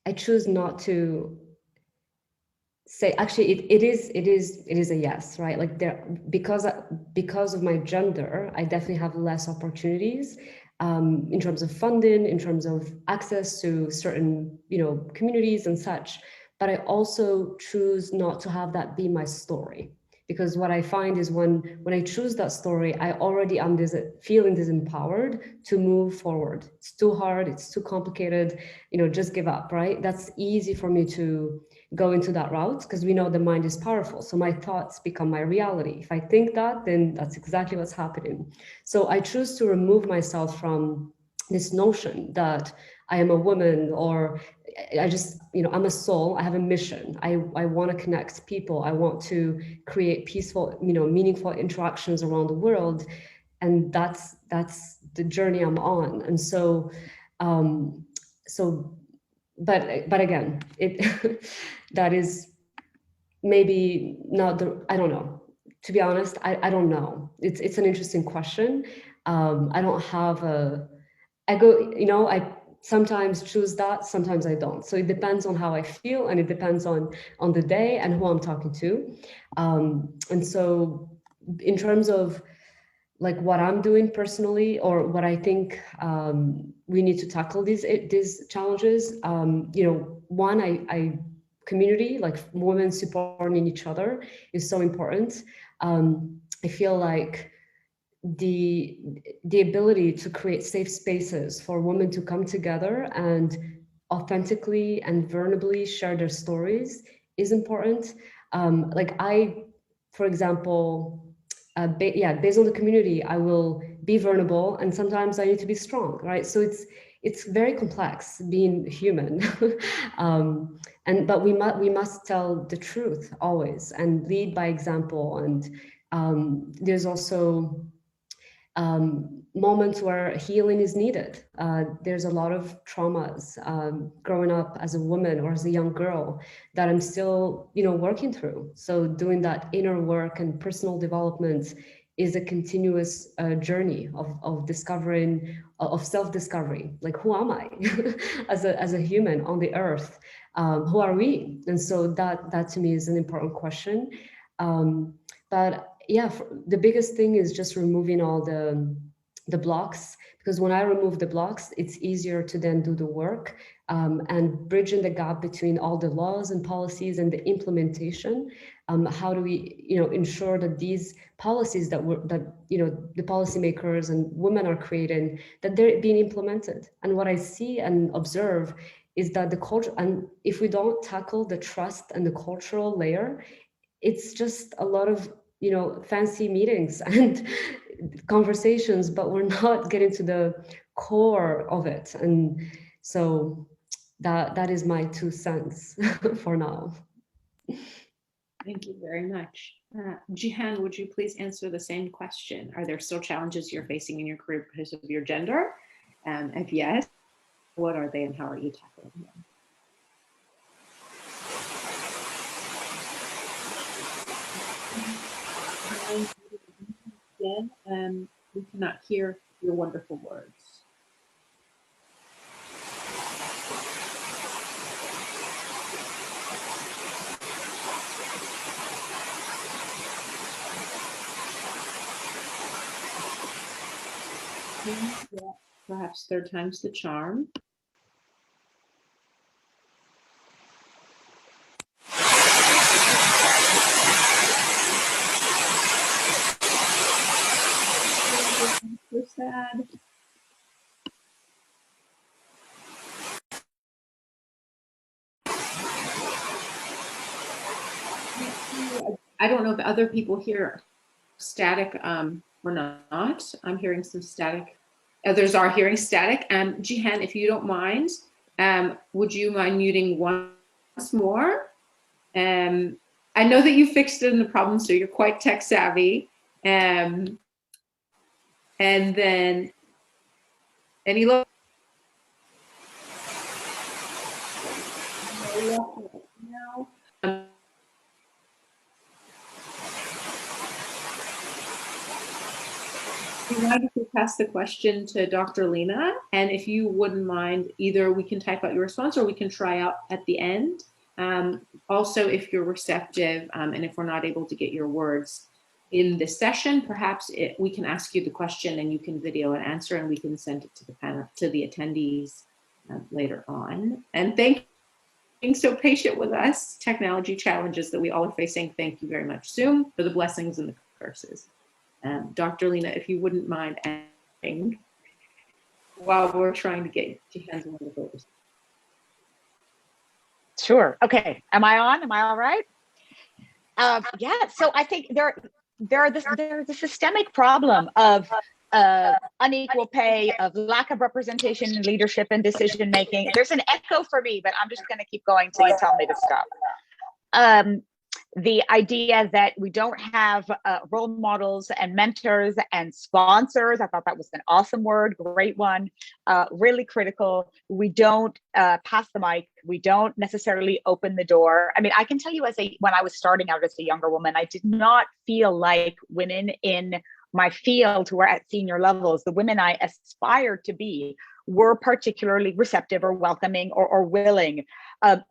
I choose not to say. Actually, it is a yes, right? Like because of my gender, I definitely have less opportunities in terms of funding, in terms of access to certain communities and such. But I also choose not to have that be my story. Because what I find is when I choose that story, I already am feeling disempowered to move forward. It's too hard, it's too complicated, just give up, right? That's easy for me to go into that route because we know the mind is powerful. So my thoughts become my reality. If I think that, then that's exactly what's happening. So I choose to remove myself from this notion that I am a woman, or I just, I'm a soul. I have a mission. I want to connect people. I want to create peaceful, meaningful interactions around the world. And that's the journey I'm on. And so, but again, that is maybe not I don't know. To be honest, I don't know. It's an interesting question. I don't have I sometimes choose that, sometimes I don't. So it depends on how I feel, and it depends on the day and who I'm talking to. And so in terms of like what I'm doing personally, or what I think we need to tackle these challenges, one, I community, like women supporting each other is so important. I feel like the ability to create safe spaces for women to come together and authentically and vulnerably share their stories is important. For example, based on the community, I will be vulnerable, and sometimes I need to be strong, right? So it's very complex being human, but we must tell the truth always and lead by example. And there's also moments where healing is needed. There's a lot of traumas growing up as a woman or as a young girl that I'm still, working through. So doing that inner work and personal development is a continuous journey of discovering, of self-discovery. Like, who am I as a human on the earth? Who are we? And so that to me is an important question. But yeah, the biggest thing is just removing all the blocks, because when I remove the blocks, it's easier to then do the work, and bridging the gap between all the laws and policies and the implementation. How do we, ensure that these policies that the policymakers and women are creating, that they're being implemented? And what I see and observe is that the culture, and if we don't tackle the trust and the cultural layer, it's just a lot of fancy meetings and conversations, but we're not getting to the core of it. And so that is my 2 cents for now. Thank you very much. Jeehan, would you please answer the same question? Are there still challenges you're facing in your career because of your gender? And if yes, what are they and how are you tackling them? Again, we cannot hear your wonderful words. Yeah, perhaps third time's the charm. So sad. I don't know if other people hear static or not. I'm hearing some static. Others are hearing static. Jeehan, if you don't mind, Would you mind muting once more? I know that you fixed it in the problem, so you're quite tech savvy. And then any look. We wanted to pass the question to Dr. Lina, and if you wouldn't mind, either we can type out your response or we can try out at the end. Also, if you're receptive and if we're not able to get your words in this session, perhaps we can ask you the question and you can video an answer and we can send it to the panel, to the attendees later on. And thank you for being so patient with us. Technology challenges that we all are facing. Thank you very much, Zoom, for the blessings and the curses. Dr. Lina, if you wouldn't mind answering while we're trying to get Jeehan's wonderful. Sure. Okay. Am I on? Am I all right? Yeah. So I think there's a systemic problem of unequal pay, of lack of representation in leadership and decision making. There's an echo for me, but I'm just going to keep going till you tell me to stop. The idea that we don't have role models and mentors and sponsors. I thought that was an awesome word, great one, really critical. We don't pass the mic. We don't necessarily open the door. I mean, I can tell you when I was starting out as a younger woman, I did not feel like women in my field who are at senior levels, the women I aspired to be, were particularly receptive or welcoming or willing,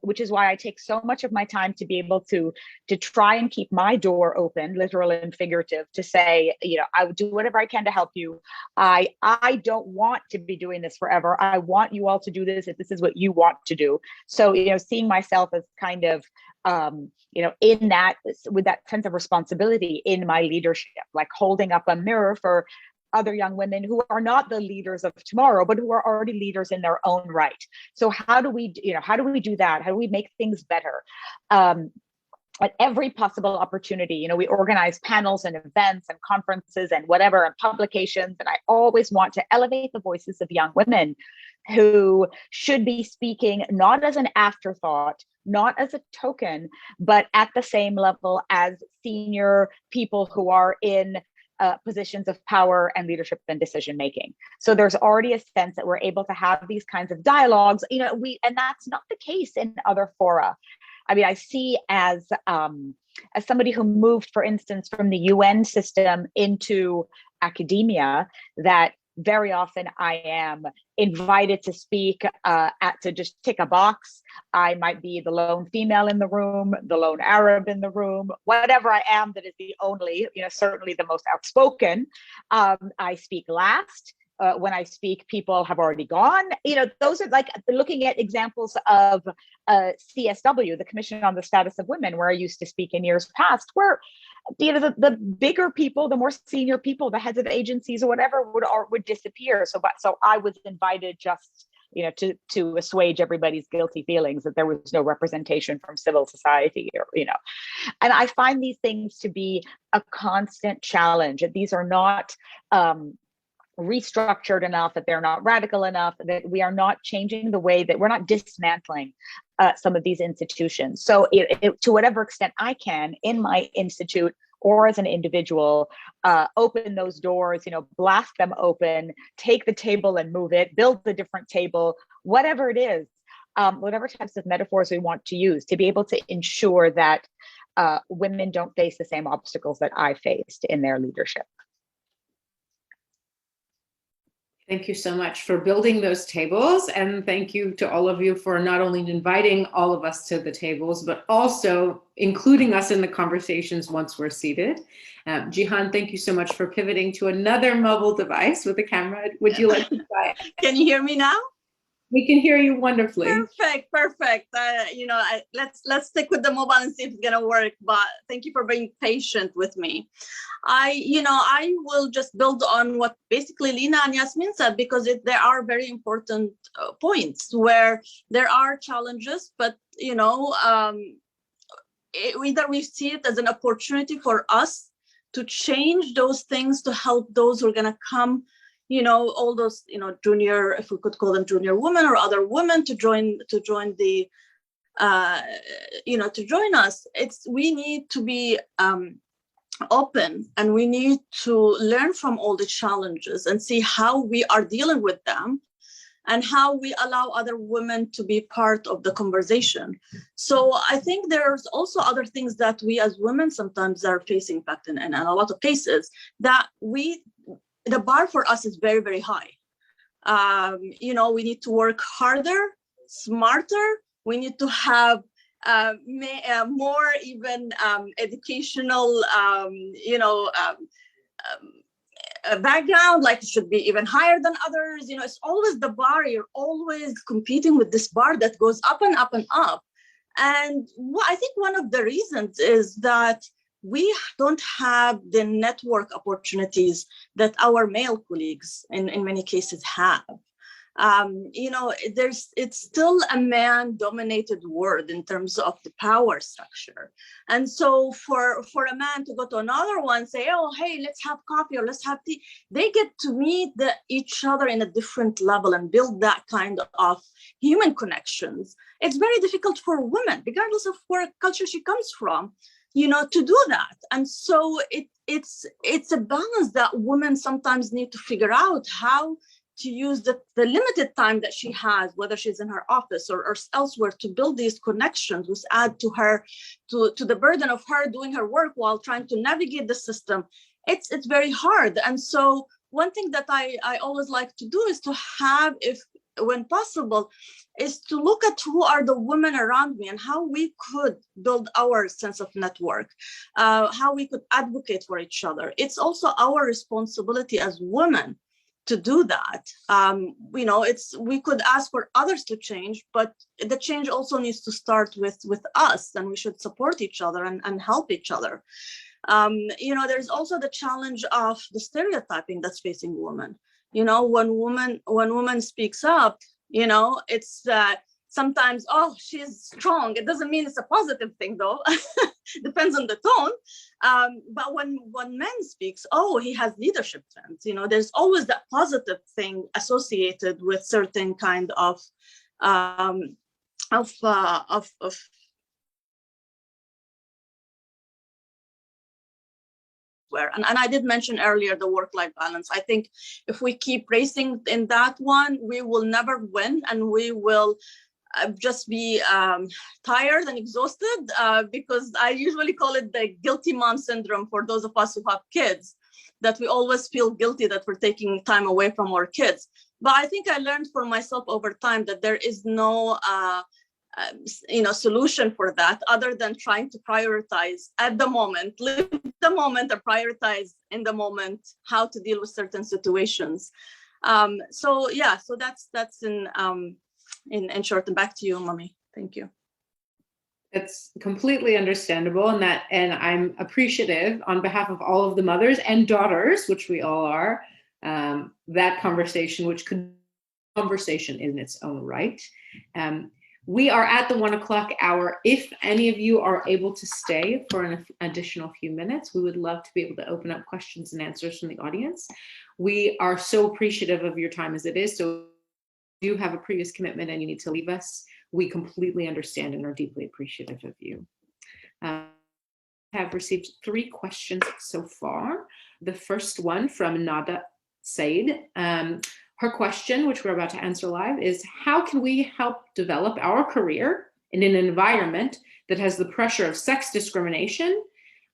which is why I take so much of my time to be able to try and keep my door open, literal and figurative, to say, I would do whatever I can to help you. I don't want to be doing this forever. I want you all to do this if this is what you want to do. So, seeing myself as kind of, in that, with that sense of responsibility in my leadership, like holding up a mirror for other young women who are not the leaders of tomorrow, but who are already leaders in their own right. So how do we do that? How do we make things better? At every possible opportunity, we organize panels and events and conferences and whatever, and publications. And I always want to elevate the voices of young women who should be speaking not as an afterthought, not as a token, but at the same level as senior people who are in positions of power and leadership and decision making. So there's already a sense that we're able to have these kinds of dialogues, and that's not the case in other fora. I mean, I see as somebody who moved, for instance, from the UN system into academia, that very often I am invited to speak, to just tick a box. I might be the lone female in the room, the lone Arab in the room, whatever I am that is the only, certainly the most outspoken. I speak last. When I speak, people have already gone. Those are like looking at examples of CSW, the Commission on the Status of Women, where I used to speak in years past, where the bigger people, the more senior people, the heads of agencies or whatever would disappear. So I was invited just to assuage everybody's guilty feelings that there was no representation from civil society, and I find these things to be a constant challenge. These are not restructured enough, that they're not radical enough, that we are not changing the way that we're not dismantling some of these institutions. So to whatever extent I can in my institute or as an individual, open those doors, blast them open, take the table and move it, build a different table, whatever it is, whatever types of metaphors we want to use to be able to ensure that women don't face the same obstacles that I faced in their leadership. Thank you so much for building those tables, and thank you to all of you for not only inviting all of us to the tables, but also including us in the conversations once we're seated. Jeehan, thank you so much for pivoting to another mobile device with a camera. Would you like to try it? Can you hear me now? We can hear you wonderfully. Perfect. Let's stick with the mobile and see if it's gonna work. But thank you for being patient with me. I will just build on what basically Lina and Yasmine said, because there are very important points where there are challenges, but either we see it as an opportunity for us to change those things to help those who are gonna come all those, junior, if we could call them junior women or other women to join the, to join us. We need to be open, and we need to learn from all the challenges and see how we are dealing with them and how we allow other women to be part of the conversation. So I think there's also other things that we as women sometimes are facing, in fact, in a lot of cases, that the bar for us is very, very high. We need to work harder, smarter. We need to have more even educational, background, like it should be even higher than others. It's always the bar. You're always competing with this bar that goes up and up and up. And I think one of the reasons is that we don't have the network opportunities that our male colleagues in many cases have. It's still a man-dominated world in terms of the power structure. And so for a man to go to another one, say, oh, hey, let's have coffee or let's have tea, they get to meet each other in a different level and build that kind of human connections. It's very difficult for women, regardless of where culture she comes from, to do that. And so it's a balance that women sometimes need to figure out how to use the limited time that she has, whether she's in her office or elsewhere, to build these connections, which add to her, to the burden of her doing her work while trying to navigate the system. It's very hard. And so one thing that I always like to do is to have, when possible, is to look at who are the women around me and how we could build our sense of network, how we could advocate for each other. It's also our responsibility as women to do that. We could ask for others to change, but the change also needs to start with us, and we should support each other and help each other. There's also the challenge of the stereotyping that's facing women. When woman speaks up, it's sometimes, oh, she's strong. It doesn't mean it's a positive thing, though. Depends on the tone. But when men speaks, oh, he has leadership trends. There's always that positive thing associated with certain kind of and I did mention earlier the work-life balance. I think if we keep racing in that one, we will never win, and we will just be tired and exhausted, because I usually call it the guilty mom syndrome for those of us who have kids, that we always feel guilty that we're taking time away from our kids. But I think I learned for myself over time that there is no solution for that, other than trying to prioritize at the moment, live the moment, and prioritize in the moment how to deal with certain situations. So that's in short. And back to you, Mamie. Thank you. That's completely understandable, and I'm appreciative on behalf of all of the mothers and daughters, which we all are, that conversation, which could be a conversation in its own right. We are at the 1 o'clock hour. If any of you are able to stay for an additional few minutes, we would love to be able to open up questions and answers from the audience. We are so appreciative of your time as it is. So if you have a previous commitment and you need to leave us, we completely understand and are deeply appreciative of you. I have received 3 questions so far. The first one from Nada Said. Her question, which we're about to answer live, is how can we help develop our career in an environment that has the pressure of sex discrimination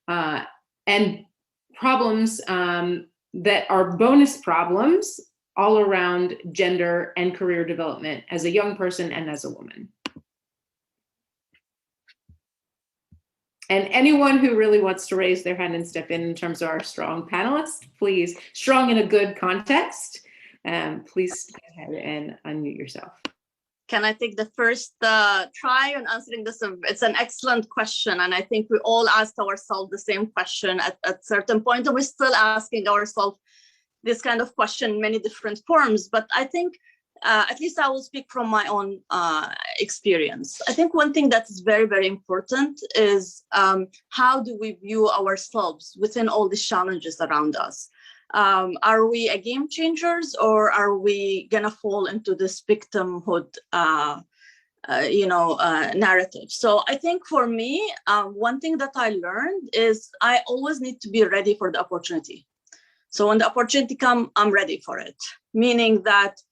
and problems that are bonus problems all around gender and career development as a young person and as a woman? And anyone who really wants to raise their hand and step in terms of our strong panelists, please, strong in a good context, please go ahead and unmute yourself. Can I take the first try on answering this? It's an excellent question. And I think we all asked ourselves the same question at certain point, and we're still asking ourselves this kind of question in many different forms. But I think, at least I will speak from my own experience. I think one thing that is very, very important is how do we view ourselves within all these challenges around us? Are we a game changers, or are we gonna fall into this victimhood narrative? So I think for me, one thing that I learned is I always need to be ready for the opportunity. So when the opportunity comes, I'm ready for it. Meaning that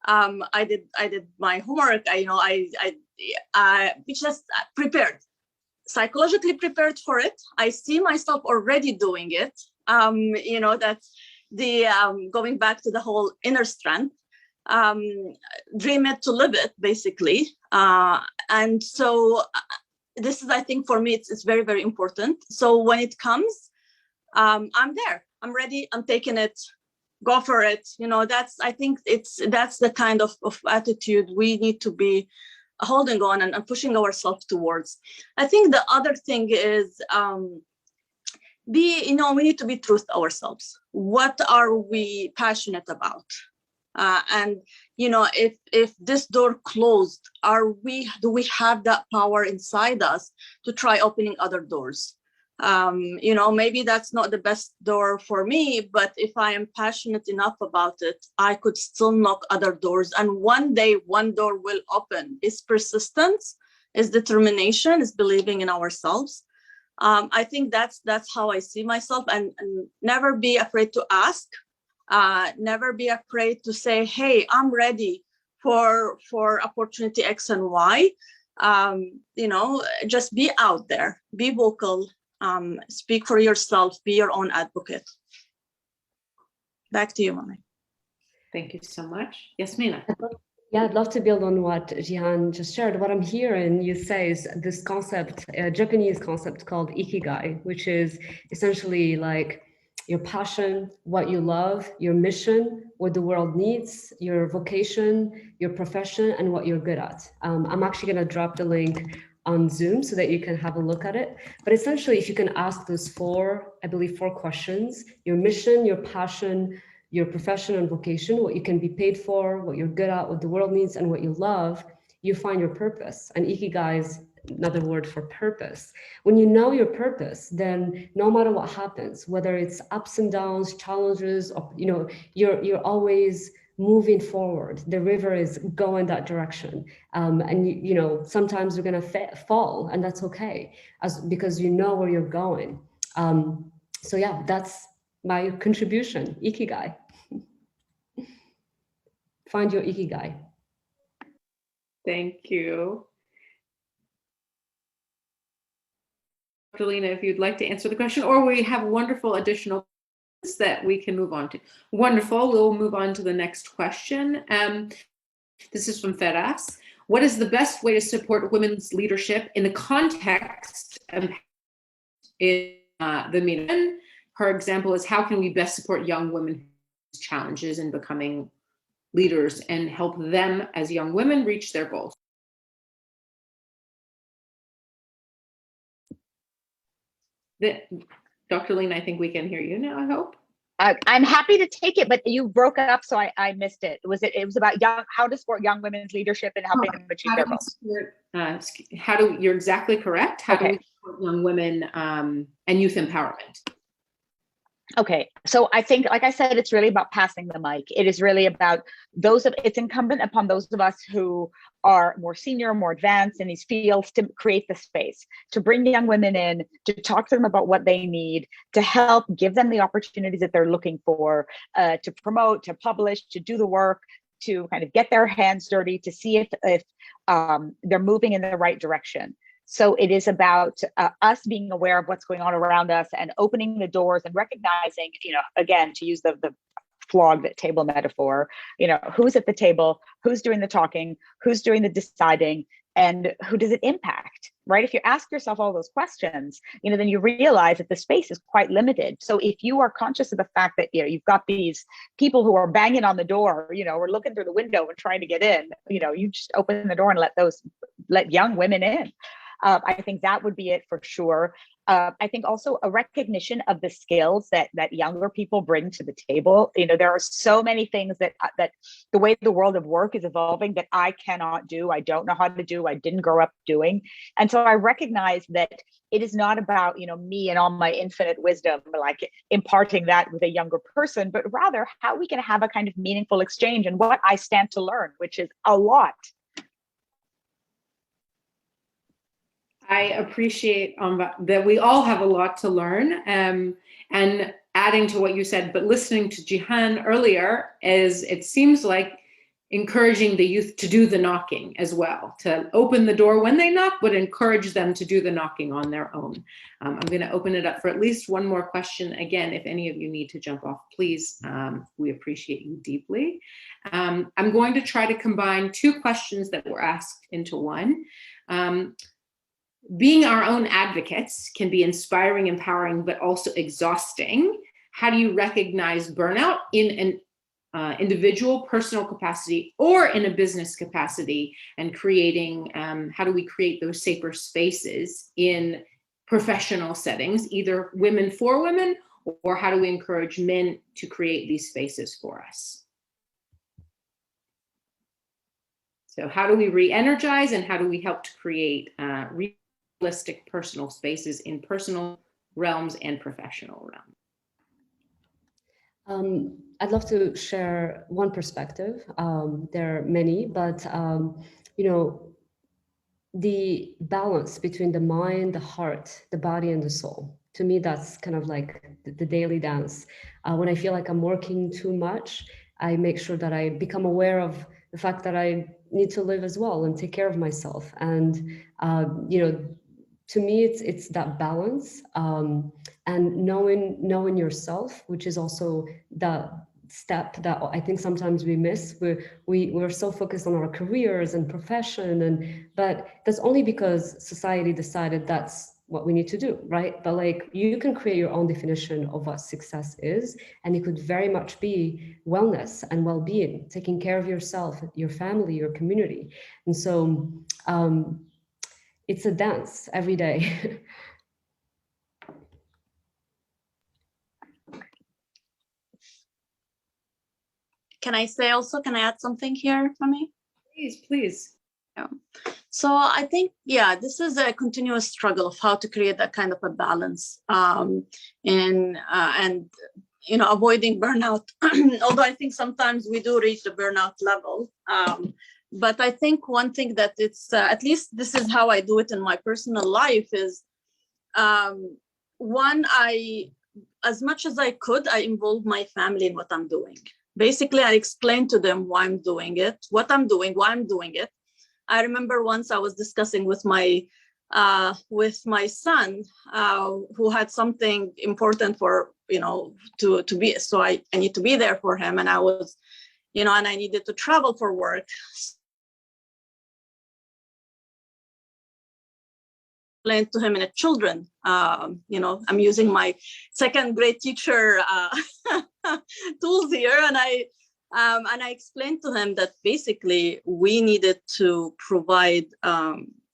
I did my homework. I just prepared, psychologically prepared for it. I see myself already doing it. That's the going back to the whole inner strength. Dream it to live it, basically. And so this is, I think, for me, it's very, very important. So when it comes, I'm there. I'm ready. I'm taking it. Go for it. I think that's the kind of attitude we need to be holding on and pushing ourselves towards. I think the other thing is we need to be true to ourselves. What are we passionate about? And if this door closed, do we have that power inside us to try opening other doors? Maybe that's not the best door for me, but if I am passionate enough about it, I could still knock other doors. And one day, one door will open. It's persistence, it's determination, it's believing in ourselves. I think that's how I see myself, and never be afraid to ask. Never be afraid to say, hey, I'm ready for opportunity X and Y. Just be out there, be vocal, speak for yourself, be your own advocate. Back to you, Mamie. Thank you so much. Yasmina. Yeah, I'd love to build on what Jeehan just shared. What I'm hearing you say is this concept, a Japanese concept called ikigai, which is essentially like your passion, what you love, your mission, what the world needs, your vocation, your profession, and what you're good at. I'm actually going to drop the link on Zoom so that you can have a look at it. But essentially, if you can ask those four questions, your mission, your passion, your profession and vocation, what you can be paid for, what you're good at, what the world needs, and what you love, you find your purpose. And ikigai is another word for purpose. When you know your purpose, then no matter what happens, whether it's ups and downs, challenges, or, you're always moving forward. The river is going that direction. And sometimes you're gonna fall, and that's okay, because you know where you're going. So yeah, that's my contribution, ikigai. Find your ikigai. Thank you. Dr. Lina, if you'd like to answer the question, or we have wonderful additional that we can move on to. Wonderful, we'll move on to the next question. This is from Feras. What is the best way to support women's leadership in the context of the MENA? Her example is, how can we best support young women challenges in becoming leaders and help them as young women reach their goals? Dr. Lina, I think we can hear you now, I hope. I'm happy to take it, but you broke up, so I missed it. It was about how to support young women's leadership and helping them achieve their goals. You're exactly correct. How do we support young women and youth empowerment? Okay, so I think, like I said, it's really about passing the mic. It is really about it's incumbent upon those of us who are more senior, more advanced in these fields to create the space, to bring young women in, to talk to them about what they need, to help give them the opportunities that they're looking for, to promote, to publish, to do the work, to kind of get their hands dirty, to see if they're moving in the right direction. So it is about us being aware of what's going on around us and opening the doors and recognizing, again, to use the flog table metaphor, who's at the table, who's doing the talking, who's doing the deciding, and who does it impact, right? If you ask yourself all those questions, then you realize that the space is quite limited. So if you are conscious of the fact that, you've got these people who are banging on the door, or looking through the window and trying to get in, you just open the door and let young women in. I think that would be it for sure. I think also a recognition of the skills that younger people bring to the table. You know, there are so many things that the way the world of work is evolving that I cannot do, I don't know how to do, I didn't grow up doing. And so I recognize that it is not about, you know, me and all my infinite wisdom, like imparting that with a younger person, but rather how we can have a kind of meaningful exchange and what I stand to learn, which is a lot. I appreciate that we all have a lot to learn, and adding to what you said, but listening to Jeehan earlier, is it seems like encouraging the youth to do the knocking as well, to open the door when they knock, but encourage them to do the knocking on their own. I'm going to open it up for at least one more question. Again, if any of you need to jump off, please, we appreciate you deeply. I'm going to try to combine two questions that were asked into one. Being our own advocates can be inspiring, empowering, but also exhausting. How do you recognize burnout in an individual personal capacity or in a business capacity, and creating, how do we create those safer spaces in professional settings, either women for women, or how do we encourage men to create these spaces for us? So how do we re-energize, and how do we help to create realistic personal spaces in personal realms and professional realms? I'd love to share one perspective. There are many, but you know, the balance between the mind, the heart, the body, and the soul. To me, that's kind of like the daily dance. When I feel like I'm working too much, I make sure that I become aware of the fact that I need to live as well and take care of myself. And you know, to me, it's that balance, and knowing yourself, which is also that step that I think sometimes we miss. We're so focused on our careers and profession, but that's only because society decided that's what we need to do, right? But like, you can create your own definition of what success is, and it could very much be wellness and well-being, taking care of yourself, your family, your community. And so it's a dance every day. Can I say also, can I add something here, Mamie? Please, please. Yeah. So I think, yeah, this is a continuous struggle of how to create that kind of a balance, and you know, avoiding burnout. Although I think sometimes we do reach the burnout level. But I think one thing that it's, at least this is how I do it in my personal life, is one, as much as I could, I involve my family in what I'm doing. Basically, I explain to them why I'm doing it, what I'm doing, why I'm doing it. I remember once I was discussing with my son, who had something important for, you know, to be, so I need to be there for him. And I was, you know, and I needed to travel for work. Explained to him in a children, you know, I'm using my second grade teacher tools here, and I explained to him that basically we needed to provide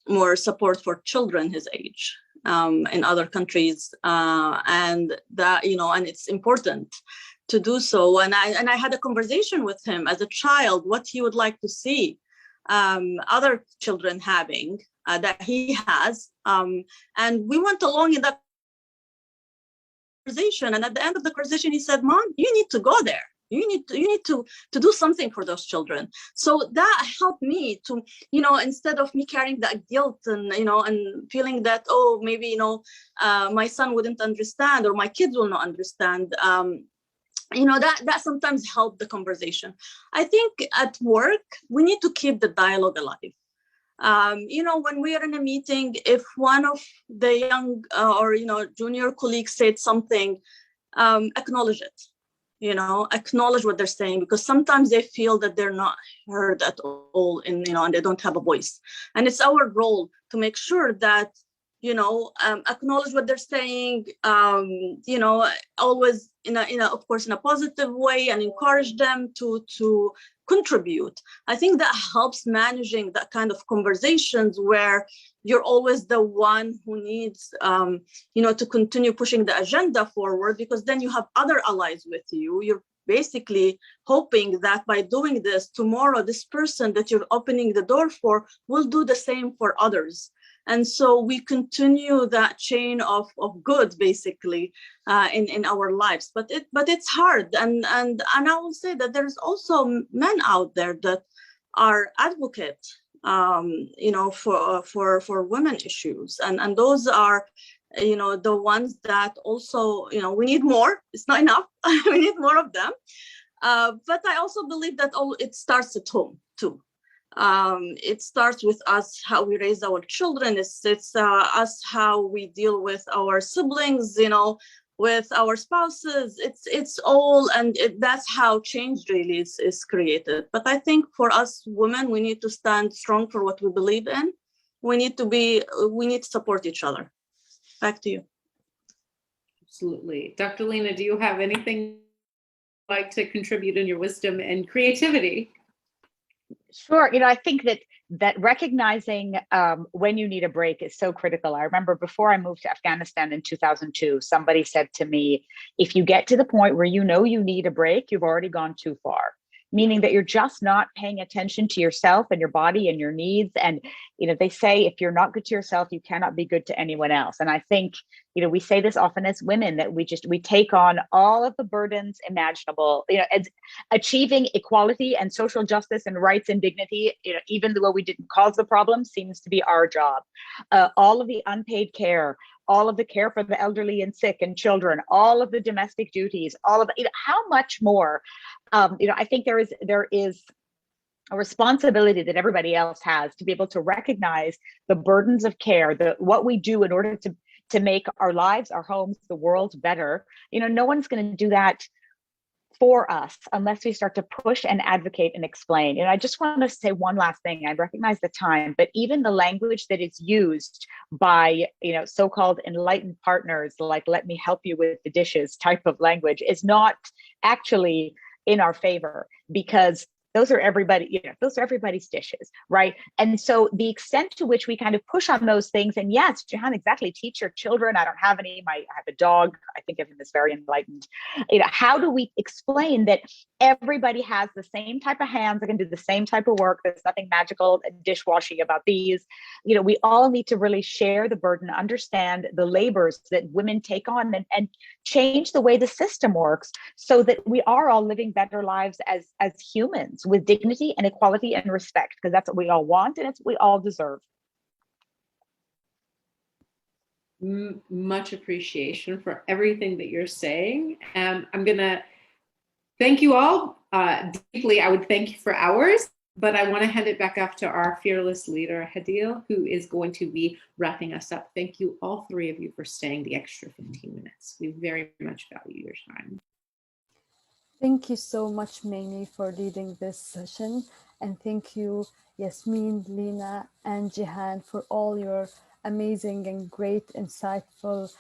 more support for children his age in other countries, and that, you know, and it's important to do so. And I had a conversation with him as a child, what he would like to see other children having that he has, and we went along in that conversation. And at the end of the conversation, he said, "Mom, you need to go there. You need to do something for those children." So that helped me to, you know, instead of me carrying that guilt and, you know, and feeling that, oh, maybe, you know, my son wouldn't understand, or my kids will not understand. You know, that sometimes helped the conversation. I think at work, we need to keep the dialogue alive. You know, when we are in a meeting, if one of the young or, you know, junior colleagues said something, acknowledge it, you know, acknowledge what they're saying, because sometimes they feel that they're not heard at all, and, you know, and they don't have a voice. And it's our role to make sure that, you know, acknowledge what they're saying, you know, always in a, of course, in a positive way, and encourage them to contribute. I think that helps managing that kind of conversations where you're always the one who needs, to continue pushing the agenda forward, because then you have other allies with you. You're basically hoping that by doing this, tomorrow, this person that you're opening the door for will do the same for others. And so we continue that chain of good, basically, in our lives. But it's hard. And I will say that there's also men out there that are advocates, for women issues. And those are, the ones that also, we need more. It's not enough. We need more of them. But I also believe that it starts at home too. It starts with us, how we raise our children. It's us, how we deal with our siblings, with our spouses. It's all, and that's how change really is created. But I think for us women, we need to stand strong for what we believe in. We need to support each other. Back to you. Absolutely. Dr. Lina, do you have anything you'd like to contribute in your wisdom and creativity? Sure. I think that recognizing when you need a break is so critical. I remember before I moved to Afghanistan in 2002, somebody said to me, if you get to the point where you know you need a break, you've already gone too far. Meaning that you're just not paying attention to yourself and your body and your needs. And, they say, if you're not good to yourself, you cannot be good to anyone else. And I think, we say this often as women, that we take on all of the burdens imaginable, as achieving equality and social justice and rights and dignity, even though we didn't cause the problem, seems to be our job. All of the unpaid care, all of the care for the elderly and sick and children, all of the domestic duties, all of how much more. I think there is a responsibility that everybody else has to be able to recognize the burdens of care, what we do in order to make our lives, our homes, the world better. No one's going to do that for us unless we start to push and advocate and explain. And I just want to say one last thing. I recognize the time, but even the language that is used by, so-called enlightened partners, like "let me help you with the dishes" type of language, is not actually in our favor, because those are everybody's dishes, right? And so the extent to which we kind of push on those things, and yes, Jeehan, exactly, teach your children. I don't have any. I have a dog. I think of him as very enlightened. How do we explain that everybody has the same type of hands that can do the same type of work? There's nothing magical and dishwashy about these. We all need to really share the burden, understand the labors that women take on, and change the way the system works so that we are all living better lives as humans, with dignity and equality and respect, because that's what we all want and it's what we all deserve. Much appreciation for everything that you're saying. I'm going to thank you all deeply. I would thank you for hours, but I want to hand it back off to our fearless leader, Hadil, who is going to be wrapping us up. Thank you, all three of you, for staying the extra 15 minutes. We very much value your time. Thank you so much, Mamie, for leading this session. And thank you, Yasmine, Lina, and Jeehan, for all your amazing and great, insightful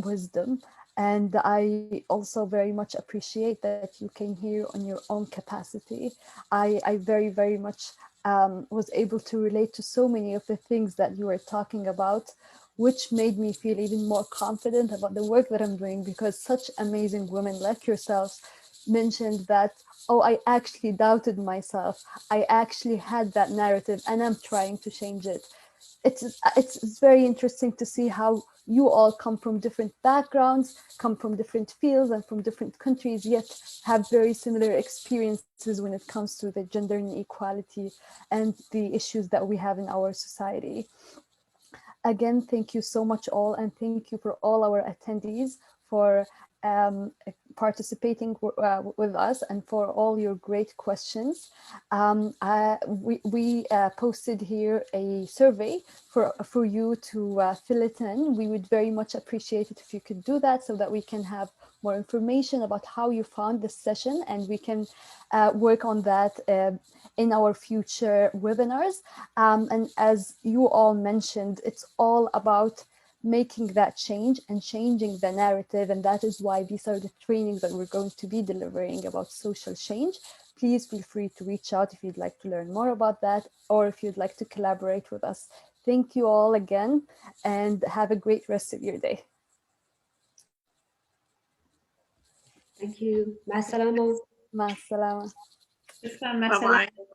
wisdom. And I also very much appreciate that you came here on your own capacity. I very, very much was able to relate to so many of the things that you were talking about, which made me feel even more confident about the work that I'm doing, because such amazing women like yourselves mentioned that, oh, I actually doubted myself. I actually had that narrative and I'm trying to change it. It's very interesting to see how you all come from different backgrounds, come from different fields and from different countries, yet have very similar experiences when it comes to the gender inequality and the issues that we have in our society. Again, thank you so much all, and thank you for all our attendees for participating with us and for all your great questions. We posted here a survey for you to fill it in. We would very much appreciate it if you could do that, so that we can have more information about how you found this session, and we can work on that in our future webinars. And as you all mentioned, it's all about making that change and changing the narrative. And that is why these are the trainings that we're going to be delivering about social change. Please feel free to reach out if you'd like to learn more about that, or if you'd like to collaborate with us. Thank you all again, and have a great rest of your day. Thank you. مع السلامة. مع السلامة. شكرا. مع Bye السلامة. bye.